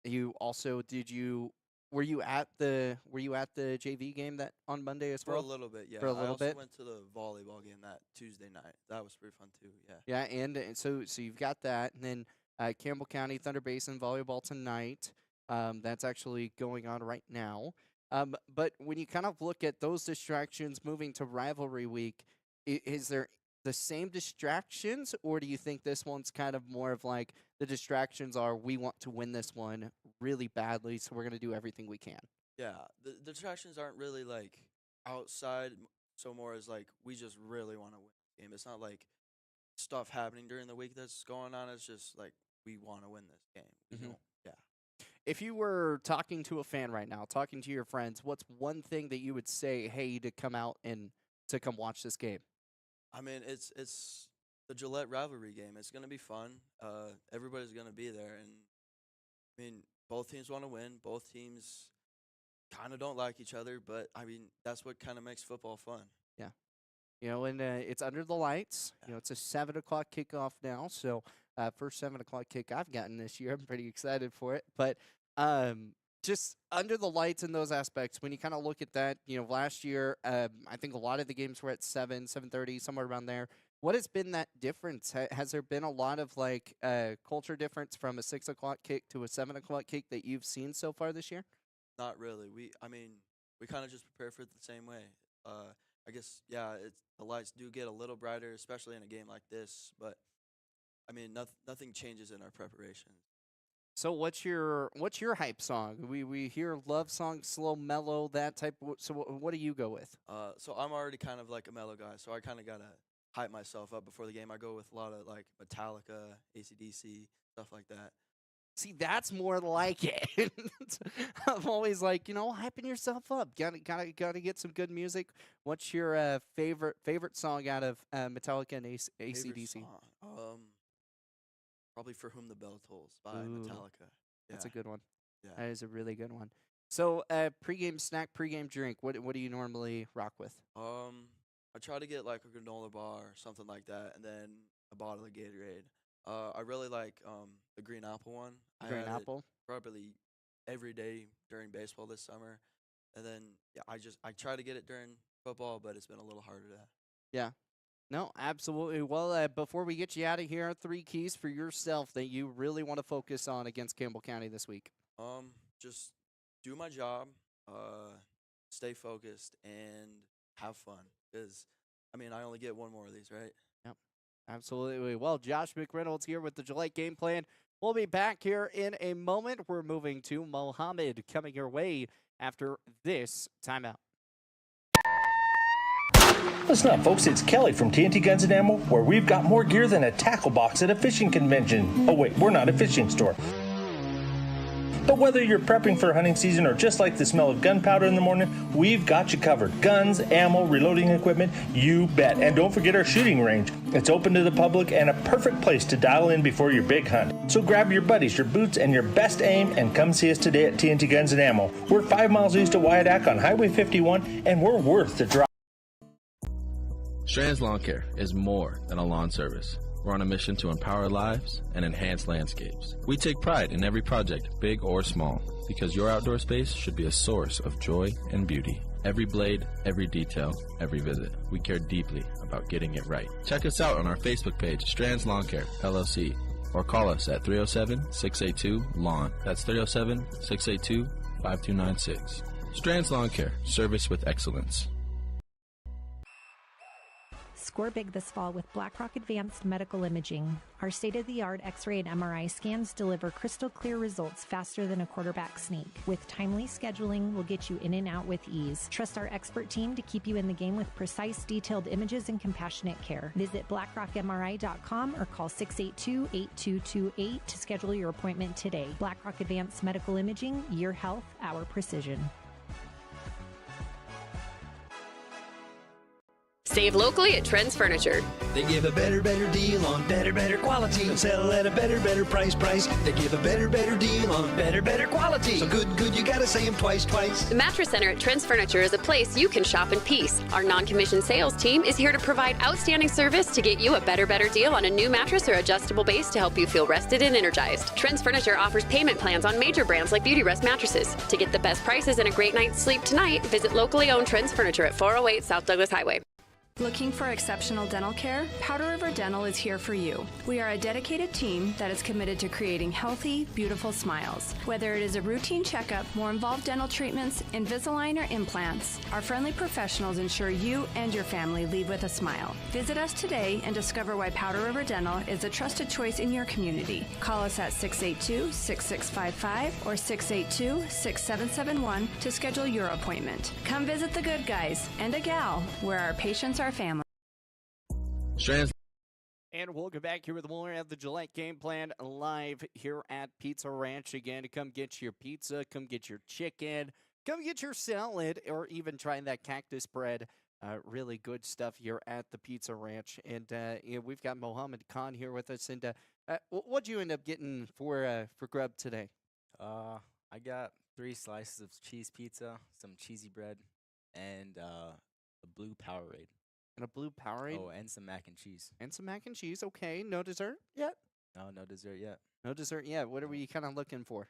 You also were you at the JV game that on Monday as well? For a little bit, yeah. For a little bit. I also went to the volleyball game that Tuesday night. That was pretty fun too. Yeah. Yeah, and so you've got that, and then Campbell County Thunder Basin volleyball tonight. That's actually going on right now. But when you kind of look at those distractions moving to rivalry week, is there the same distractions, or do you think this one's kind of more of like the distractions are we want to win this one really badly, so we're going to do everything we can? Yeah, the distractions aren't really like outside, so more as like we just really want to win the game. It's not like stuff happening during the week that's going on. It's just like we want to win this game. You know? Yeah. If you were talking to a fan right now, talking to your friends, what's one thing that you would say, hey, to come out and to come watch this game? I mean, it's the Gillette rivalry game. It's going to be fun. Everybody's going to be there. And, I mean, both teams want to win. Both teams kind of don't like each other. But, I mean, that's what kind of makes football fun. Yeah. You know, and it's under the lights. You know, it's a 7 o'clock kickoff now. So, first 7 o'clock kick I've gotten this year. I'm pretty excited for it. But just under the lights in those aspects, when you kind of look at that, you know, last year, I think a lot of the games were at 7:30, somewhere around there. What has been that difference? Has there been a lot of, like, culture difference from a 6 o'clock kick to a 7 o'clock kick that you've seen so far this year? Not really. We kind of just prepare for it the same way. I guess, yeah, the lights do get a little brighter, especially in a game like this. But, I mean, nothing changes in our preparation. So what's your hype song? We hear love songs, slow, mellow, that type. So what do you go with? So I'm already kind of like a mellow guy, so I kind of gotta hype myself up before the game. I go with a lot of like Metallica, AC/DC, stuff like that. See, that's more like it. I'm always like, you know, hyping yourself up. Gotta get some good music. What's your favorite song out of Metallica and AC/DC? Probably "For Whom the Bell Tolls" by Ooh, Metallica. That's a good one. Yeah. That is a really good one. So, pregame snack, pregame drink. What do you normally rock with? I try to get like a granola bar or something like that, and then a bottle of Gatorade. I really like the green apple one. Green apple? Probably every day during baseball this summer, and then yeah, I try to get it during football, but it's been a little harder to. Yeah. No, absolutely. Well, before we get you out of here, 3 keys for yourself that you really want to focus on against Campbell County this week. Just do my job, stay focused, and have fun. Because I mean, I only get one more of these, right? Yep, absolutely. Well, Josh McReynolds here with the Gillette Game Plan. We'll be back here in a moment. We're moving to Mohammed coming your way after this timeout. Listen up, folks. It's Kelly from TNT Guns and Ammo, where we've got more gear than a tackle box at a fishing convention. Oh, wait, we're not a fishing store. But whether you're prepping for hunting season or just like the smell of gunpowder in the morning, we've got you covered. Guns, ammo, reloading equipment, you bet. And don't forget our shooting range. It's open to the public and a perfect place to dial in before your big hunt. So grab your buddies, your boots, and your best aim and come see us today at TNT Guns and Ammo. We're 5 miles east of Wyandotte on Highway 51, and we're worth the drive. Strands Lawn Care is more than a lawn service. We're on a mission to empower lives and enhance landscapes. We take pride in every project, big or small, because your outdoor space should be a source of joy and beauty. Every blade, every detail, every visit. We care deeply about getting it right. Check us out on our Facebook page, Strands Lawn Care, LLC, or call us at 307-682-LAWN. That's 307-682-5296. Strands Lawn Care, service with excellence. Score big this fall with BlackRock Advanced Medical Imaging. Our state-of-the-art X-ray and MRI scans deliver crystal clear results faster than a quarterback sneak. With timely scheduling, we'll get you in and out with ease. Trust our expert team to keep you in the game with precise, detailed images and compassionate care. Visit blackrockmri.com or call 682-8228 to schedule your appointment today. BlackRock Advanced Medical Imaging, your health, our precision. Save locally at Trends Furniture. They give a better deal on better quality. They'll sell at a better price. They give a better deal on better quality. So good, you gotta say them twice. The Mattress Center at Trends Furniture is a place you can shop in peace. Our non-commissioned sales team is here to provide outstanding service to get you a better deal on a new mattress or adjustable base to help you feel rested and energized. Trends Furniture offers payment plans on major brands like Beauty Rest mattresses. To get the best prices and a great night's sleep tonight, visit locally owned Trends Furniture at 408 South Douglas Highway. Looking for exceptional dental care? Powder River Dental is here for you. We are a dedicated team that is committed to creating healthy, beautiful smiles. Whether it is a routine checkup, more involved dental treatments, Invisalign, or implants, our friendly professionals ensure you and your family leave with a smile. Visit us today and discover why Powder River Dental is a trusted choice in your community. Call us at 682-6655 or 682-6771 to schedule your appointment. Come visit the good guys and a gal where our patients are family. Strands. And we'll get back here with more of the Gillette Game Plan live here at Pizza Ranch again. Come get your pizza, come get your chicken, come get your salad, or even try that cactus bread. Really good stuff here at the Pizza Ranch. And we've got Mohammed Khan here with us. And what'd you end up getting for grub today? I got 3 slices of cheese pizza, some cheesy bread, and a blue Powerade. And a blue Powerade? Oh, and some mac and cheese. And some mac and cheese. Okay, no dessert yet? No dessert yet. No dessert yet. What are we kind of looking for?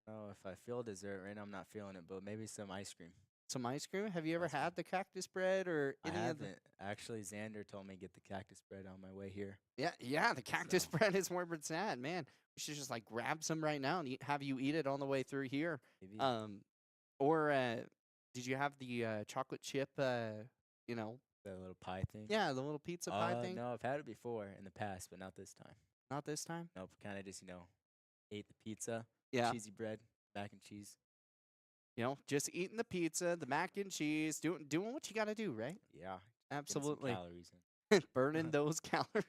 Oh, if I feel dessert right now, I'm not feeling it, but maybe some ice cream. Some ice cream? Have you ever had the cactus bread or any I of the? haven't. Actually, Xander told me to get the cactus bread on my way here. Yeah, the cactus bread is where it's at, man. We should just like grab some right now and have you eat it on the way through here. Maybe. Or did you have the chocolate chip? The little pie thing. Yeah, the little pizza pie thing. No, I've had it before in the past, but not this time. Not this time. Nope. Kind of just ate the pizza. Yeah. Cheesy bread, mac and cheese. Just eating the pizza, the mac and cheese, doing what you got to do, right? Yeah. Absolutely. Calories Burning those calories.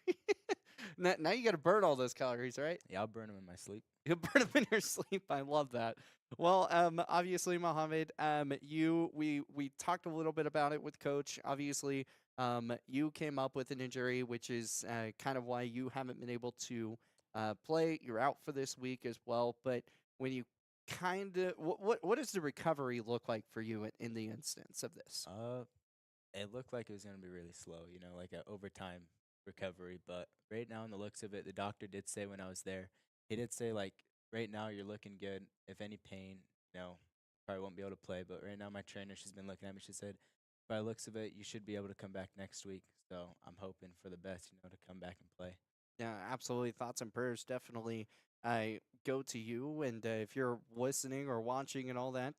Now you got to burn all those calories, right? Yeah, I'll burn them in my sleep. You'll burn them in your sleep. I love that. Well, obviously, Mohammed, we talked a little bit about it with Coach. Obviously, you came up with an injury, which is kind of why you haven't been able to play. You're out for this week as well. But when you what does the recovery look like for you in the instance of this? It looked like it was going to be really slow, like an overtime recovery. But right now, in the looks of it, the doctor did say when I was there, he did say like right now you're looking good. If any pain, probably won't be able to play. But right now, my trainer, she's been looking at me. She said, by the looks of it, you should be able to come back next week. So I'm hoping for the best, to come back and play. Yeah, absolutely. Thoughts and prayers definitely go to you. And if you're listening or watching and all that,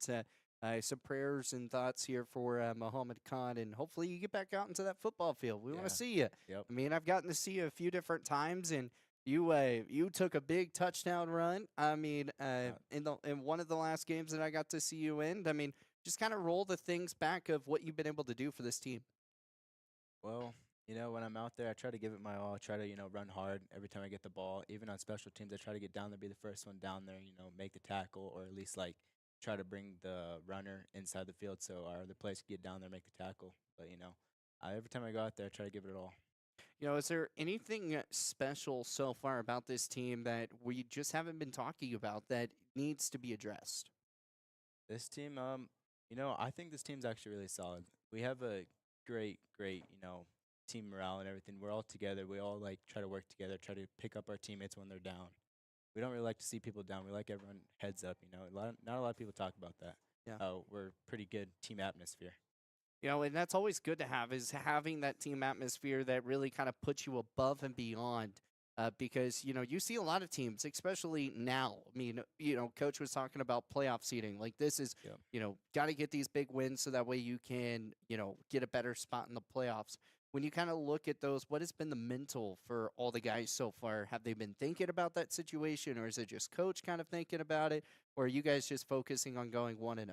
some prayers and thoughts here for Muhammad Khan. And hopefully you get back out into that football field. We want to see you. Yep. I mean, I've gotten to see you a few different times, and you took a big touchdown run. I mean, in one of the last games that I got to see you in. I mean, just kind of roll the things back of what you've been able to do for this team. Well, when I'm out there, I try to give it my all. I try to, run hard every time I get the ball. Even on special teams, I try to get down there, be the first one down there, make the tackle, or at least try to bring the runner inside the field so our other players can get down there, make the tackle. But every time I go out there, I try to give it all. Is there anything special so far about this team that we just haven't been talking about that needs to be addressed? This team, I think this team's actually really solid. We have a great, team morale and everything. We're all together. We all try to work together, try to pick up our teammates when they're down. We don't really like to see people down. We like everyone heads up. Not a lot of people talk about that. Yeah. We're pretty good team atmosphere. And that's always good to have, is having that team atmosphere that really kind of puts you above and beyond. Because, you see a lot of teams, especially now. I mean, Coach was talking about playoff seeding. Like, this is, got to get these big wins so that way you can, get a better spot in the playoffs. When you kind of look at those, what has been the mental for all the guys so far? Have they been thinking about that situation, or is it just Coach kind of thinking about it, or are you guys just focusing on going 1-0?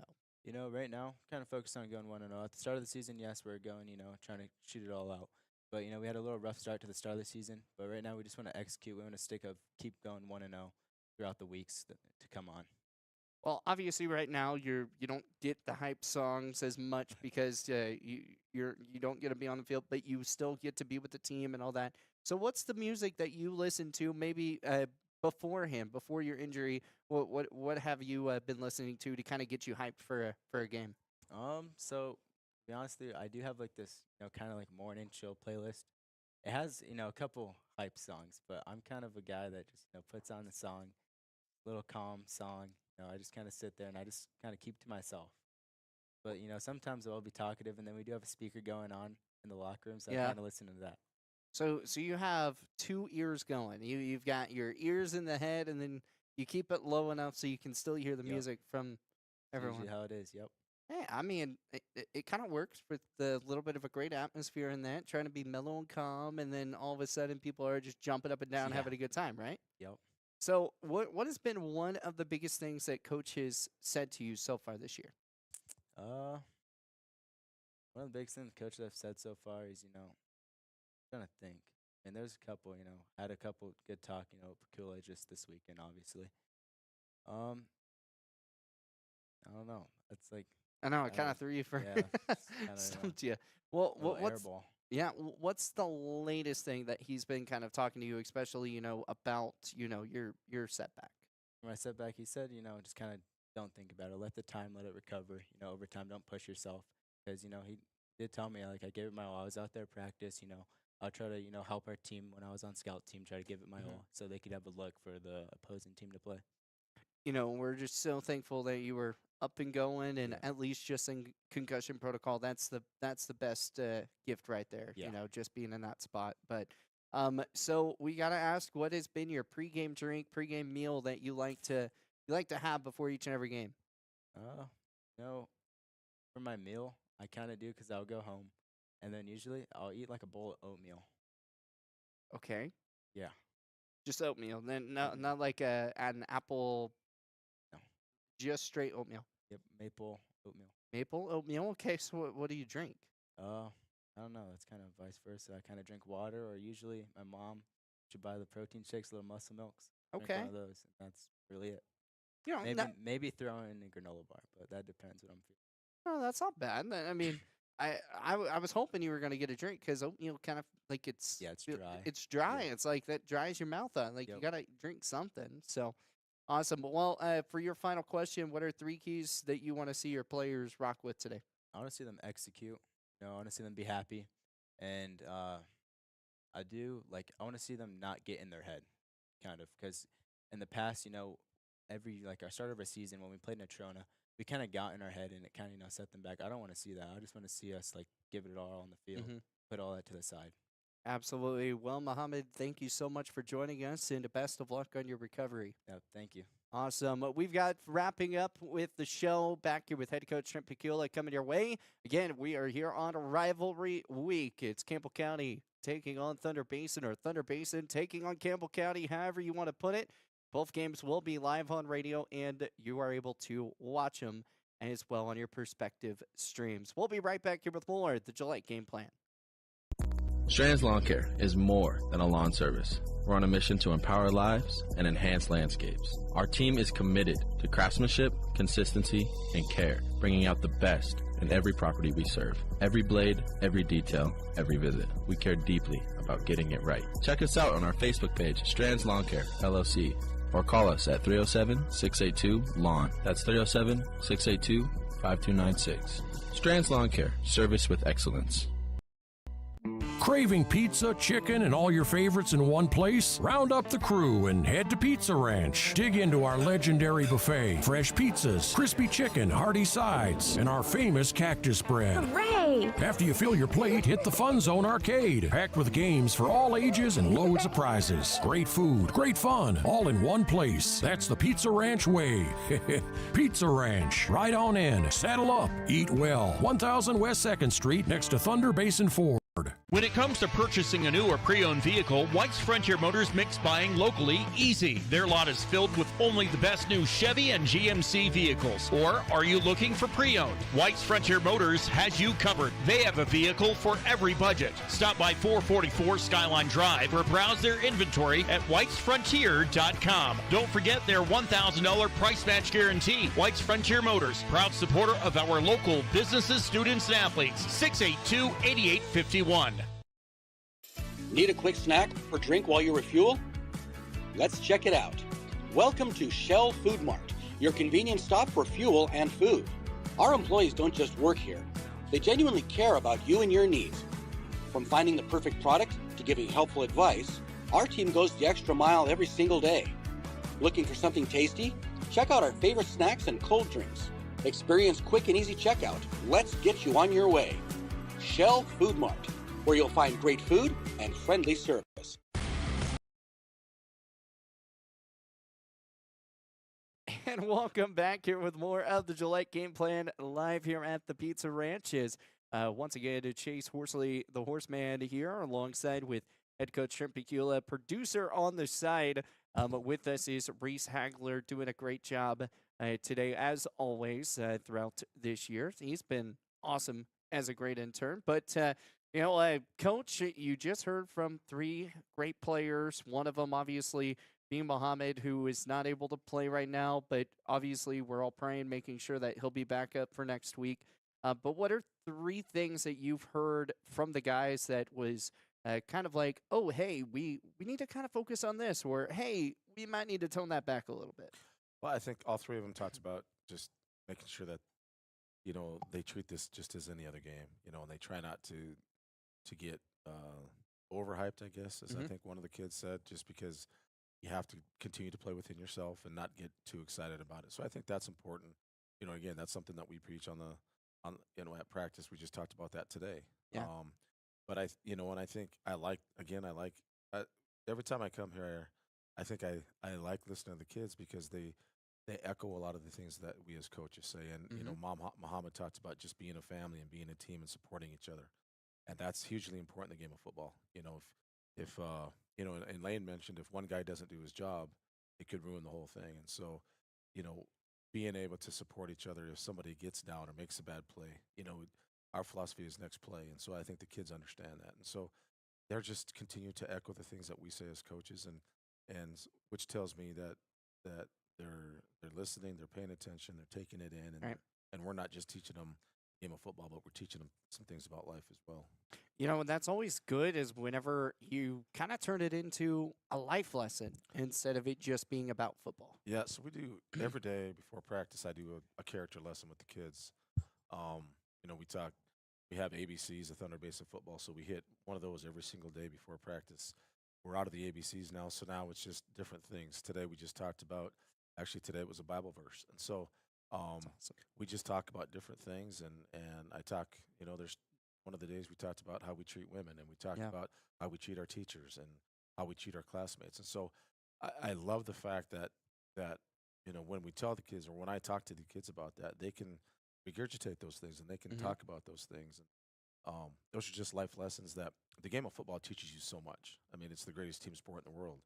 Right now, kind of focused on going 1-0. At the start of the season, yes, we're going, trying to shoot it all out. But, we had a little rough start to the start of the season. But right now, we just want to execute. We want to keep going 1-0 throughout the weeks to come on. Well, obviously, right now you don't get the hype songs as much because you don't get to be on the field, but you still get to be with the team and all that. So, what's the music that you listen to maybe beforehand, before your injury? What have you been listening to kind of get you hyped for a game? So to be honest with you, I do have this kind of morning chill playlist. It has a couple hype songs, but I'm kind of a guy that just puts on the song, little calm song. I just kind of sit there and I just kind of keep to myself. But sometimes I'll be talkative, and then we do have a speaker going on in the locker room, so I kind of listen to that. So you have two ears going. You've got your ears in the head, and then you keep it low enough so you can still hear the music from everyone. Usually how it is. Yep. Hey, I mean, it kind of works with the little bit of a great atmosphere in that, trying to be mellow and calm, and then all of a sudden people are just jumping up and down, having a good time, right? Yep. So what has been one of the biggest things that Coach has said to you so far this year? One of the biggest things Coach have said so far is, trying to think. And there's a couple, had a couple good talk, Pakula just this weekend, obviously. I don't know. It's I know, I kind of threw you for stumped you. Well, what's airball. Yeah, what's the latest thing that he's been kind of talking to you, especially about your setback? My setback, he said, just kind of don't think about it. Let it recover. Over time, don't push yourself, because he did tell me I gave it my all. I was out there practice. I'll try to help our team when I was on scout team. Try to give it my all so they could have a look for the opposing team to play. We're just so thankful that you were up and going, and at least just in concussion protocol. That's the best gift right there. Yeah. Just being in that spot. But so we gotta ask, what has been your pregame drink, pregame meal that you like to have before each and every game? For my meal, I kind of do, because I'll go home, and then usually I'll eat a bowl of oatmeal. Okay. Yeah. Just oatmeal. Then not like an apple. No. Just straight oatmeal. Yep. Maple oatmeal. Maple oatmeal. Okay. So what do you drink? I don't know. It's kind of vice versa. I kind of drink water, or usually my mom should buy the protein shakes, little muscle milks. Drink Okay. one of those, and that's really it. Maybe Maybe throw in a granola bar, but that depends what I'm feeling. No, that's not bad. I mean, I was hoping you were going to get a drink, because oatmeal kind of it's it's dry. It's dry. Yeah. It's that dries your mouth out. You got to drink something. So awesome. Well, for your final question, what are 3 keys that you want to see your players rock with today? I want to see them execute. I want to see them be happy, and I want to see them not get in their head, kind of, because in the past, every like our start of our season when we played Natrona, we kind of got in our head and it kind of set them back. I don't want to see that. I just want to see us like give it all on the field, put all that to the side. Absolutely. Well, Mohammed, thank you so much for joining us, and best of luck on your recovery. Yeah, thank you. Awesome. We've got wrapping up with the show back here with head coach Trent Picula coming your way. Again, we are here on a rivalry week. It's Campbell County taking on Thunder Basin, or Thunder Basin taking on Campbell County, however you want to put it. Both games will be live on radio, and you are able to watch them as well on your respective streams. We'll be right back here with more at the Gillette Game Plan. Strands Lawn Care is more than a lawn service. We're on a mission to empower lives and enhance landscapes. Our team is committed to craftsmanship, consistency, and care, bringing out the best in every property we serve. Every blade, every detail, every visit. We care deeply about getting it right. Check us out on our Facebook page, Strands Lawn Care, LLC, or call us at 307-682-LAWN. That's 307-682-5296. Strands Lawn Care, service with excellence. Craving pizza, chicken, and all your favorites in one place? Round up the crew and head to Pizza Ranch. Dig into our legendary buffet, fresh pizzas, crispy chicken, hearty sides, and our famous cactus bread. Hooray! After you fill your plate, hit the Fun Zone Arcade, packed with games for all ages and loads of prizes. Great food, great fun, all in one place. That's the Pizza Ranch way. Pizza Ranch. Right on in. Saddle up. Eat well. 1000 West 2nd Street, next to Thunder Basin Ford. When it comes to purchasing a new or pre-owned vehicle, White's Frontier Motors makes buying locally easy. Their lot is filled with only the best new Chevy and GMC vehicles. Or are you looking for pre-owned? White's Frontier Motors has you covered. They have a vehicle for every budget. Stop by 444 Skyline Drive or browse their inventory at whitesfrontier.com. Don't forget their $1,000 price match guarantee. White's Frontier Motors, proud supporter of our local businesses, students, and athletes. 682-8851. Need a quick snack or drink while you refuel? Let's check it out. Welcome to Shell Food Mart, your convenience stop for fuel and food. Our employees don't just work here. They genuinely care about you and your needs. From finding the perfect product to giving helpful advice, our team goes the extra mile every single day. Looking for something tasty? Check out our favorite snacks and cold drinks. Experience quick and easy checkout. Let's get you on your way. Shell Food Mart, where you'll find great food and friendly service. And welcome back here with more of the Gillette Game Plan live here at the Pizza Ranch. Once again, to Chase Horsley, the horseman here, alongside with head coach Trent Picula, producer on the side. With us is Reese Hagler, doing a great job today, as always, throughout this year. He's been awesome as a great intern. But, Coach, you just heard from three great players. One of them, obviously, being Mohammed, who is not able to play right now. But obviously, we're all praying, making sure that he'll be back up for next week. But what are three things that you've heard from the guys that was kind of like, oh, hey, we need to kind of focus on this, or, hey, we might need to tone that back a little bit? Well, I think all three of them talked about just making sure that, they treat this just as any other game, and they try not to get overhyped, I guess, as I think one of the kids said, just because you have to continue to play within yourself and not get too excited about it. So I think that's important. Again, that's something that we preach at practice. We just talked about that today. Yeah. But and I think I like every time I come here, I think I like listening to the kids because they echo a lot of the things that we as coaches say. And, Muhammad talked about just being a family and being a team and supporting each other. And that's hugely important in the game of football. If and Lane mentioned if one guy doesn't do his job, it could ruin the whole thing. And so, being able to support each other if somebody gets down or makes a bad play, our philosophy is next play. And so I think the kids understand that. And so they're just continue to echo the things that we say as coaches, and which tells me that they're listening, they're paying attention, they're taking it in, and we're not just teaching them game of football, but we're teaching them some things about life as well. And that's always good, is whenever you kind of turn it into a life lesson instead of it just being about football. Yeah, so we do every day before practice. I do a character lesson with the kids. We have ABCs of Thunder Basin football, so we hit one of those every single day before practice. We're out of the ABCs now, so now it's just different things. Today we just talked about Actually, today it was a Bible verse. And so we just talk about different things. And I talk, there's one of the days we talked about how we treat women, and we talked about how we treat our teachers and how we treat our classmates. And so I love the fact that when we tell the kids, or when I talk to the kids about that, they can regurgitate those things and they can talk about those things. And those are just life lessons that the game of football teaches you so much. I mean, it's the greatest team sport in the world.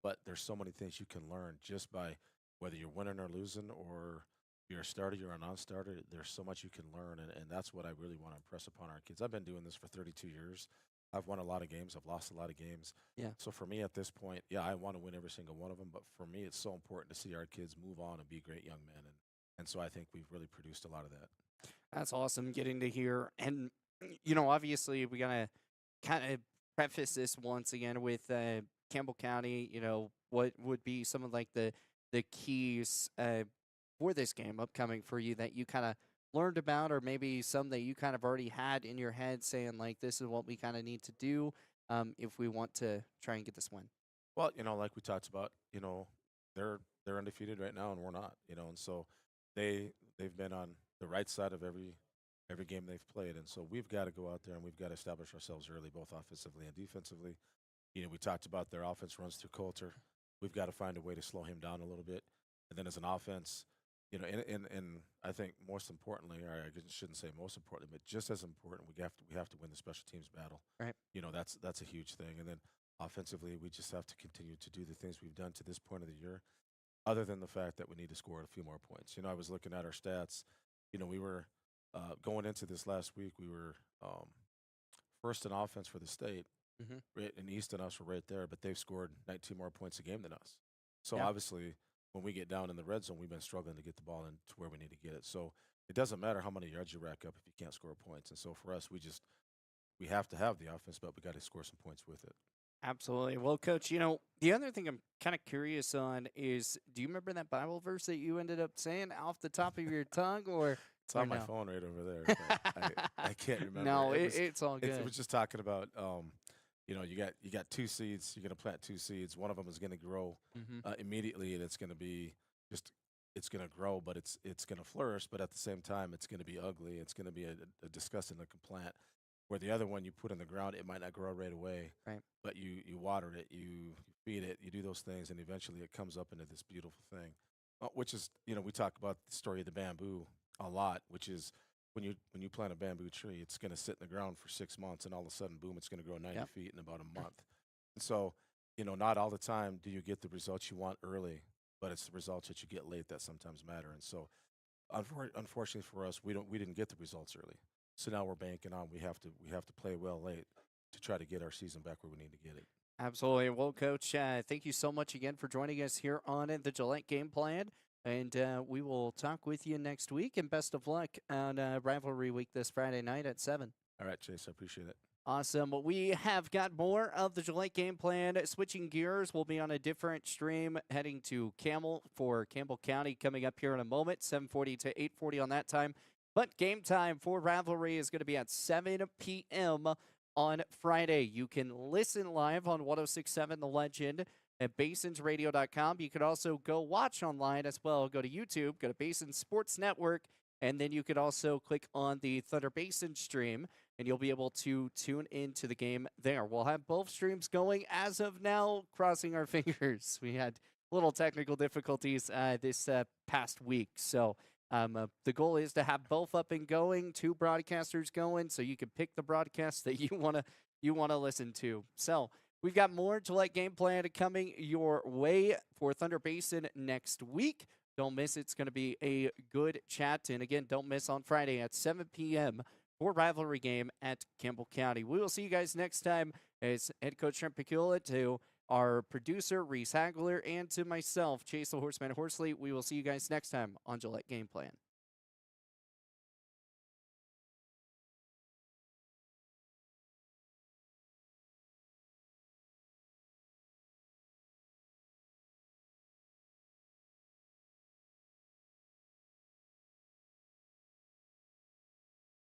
But there's so many things you can learn just by whether you're winning or losing, or you're a starter, you're a non-starter. There's so much you can learn, and that's what I really want to impress upon our kids. I've been doing this for 32 years. I've won a lot of games. I've lost a lot of games. Yeah. So for me at this point, I want to win every single one of them. But for me, it's so important to see our kids move on and be great young men. And so I think we've really produced a lot of that. That's awesome getting to hear. And, obviously we got to kind of preface this once again with Campbell County, what would be some of like the keys for this game upcoming for you that you kind of learned about, or maybe some that you kind of already had in your head saying like, this is what we kind of need to do if we want to try and get this win? Well, like we talked about, they're undefeated right now and we're not, and so they've been on the right side of every game they've played. And so we've got to go out there and we've got to establish ourselves early, both offensively and defensively. We talked about their offense runs through Coulter. We've got to find a way to slow him down a little bit. And then as an offense, and I think most importantly, or I shouldn't say most importantly, but just as important, we have to win the special teams battle. Right. That's a huge thing. And then offensively, we just have to continue to do the things we've done to this point of the year, other than the fact that we need to score a few more points. I was looking at our stats. We were going into this last week, we were first in offense for the state. Right, and East and us were right there, but they've scored 19 more points a game than us. So obviously, when we get down in the red zone, we've been struggling to get the ball into where we need to get it. So it doesn't matter how many yards you rack up if you can't score points. And so for us, we have to have the offense, but we got to score some points with it. Absolutely. Well, Coach, the other thing I'm kind of curious on is, do you remember that Bible verse that you ended up saying off the top of your tongue, or it's on my phone right over there? But I can't remember. No, it's all good. It was just talking about. You got 2 seeds. You're going to plant 2 seeds. One of them is going to grow immediately, and it's going to be it's going to grow, but it's going to flourish. But at the same time, it's going to be ugly. It's going to be a disgusting looking plant. Where the other one you put in the ground, it might not grow right away. Right. But you water it, you feed it, you do those things, and eventually it comes up into this beautiful thing. Which is, we talk about the story of the bamboo a lot, which is. When you plant a bamboo tree, it's going to sit in the ground for 6 months, and all of a sudden, boom, it's going to grow 90 feet in about a month. And so, not all the time do you get the results you want early, but it's the results that you get late that sometimes matter. And so, unfortunately for us, we didn't get the results early. So now we're banking on we have to play well late to try to get our season back where we need to get it. Absolutely. Well, Coach, thank you so much again for joining us here on the Gillette Game Plan. And we will talk with you next week, and best of luck on Rivalry Week this Friday night at 7. All right, Chase, I appreciate it. Awesome. Well, we have got more of the Gillette Game Plan. Switching gears, we'll be on a different stream heading to Campbell County coming up here in a moment, 7:40 to 8:40 on that time. But game time for Rivalry is going to be at 7 p.m. on Friday. You can listen live on 106.7 The Legend at basinsradio.com. You could also go watch online as well. Go to YouTube, go to Basin Sports Network, and then you could also click on the Thunder Basin stream, and you'll be able to tune into the game there. We'll have both streams going as of now, crossing our fingers. We had little technical difficulties this past week. So the goal is to have both up and going, 2 broadcasters going, so you can pick the broadcast that you want to listen to. So we've got more Gillette Game Plan coming your way for Thunder Basin next week. Don't miss it. It's going to be a good chat. And again, don't miss on Friday at 7 p.m. for Rivalry Game at Campbell County. We will see you guys next time. As head coach Trent Pecula, to our producer Reese Hagler, and to myself, Chase the Horseman Horsley. We will see you guys next time on Gillette Game Plan.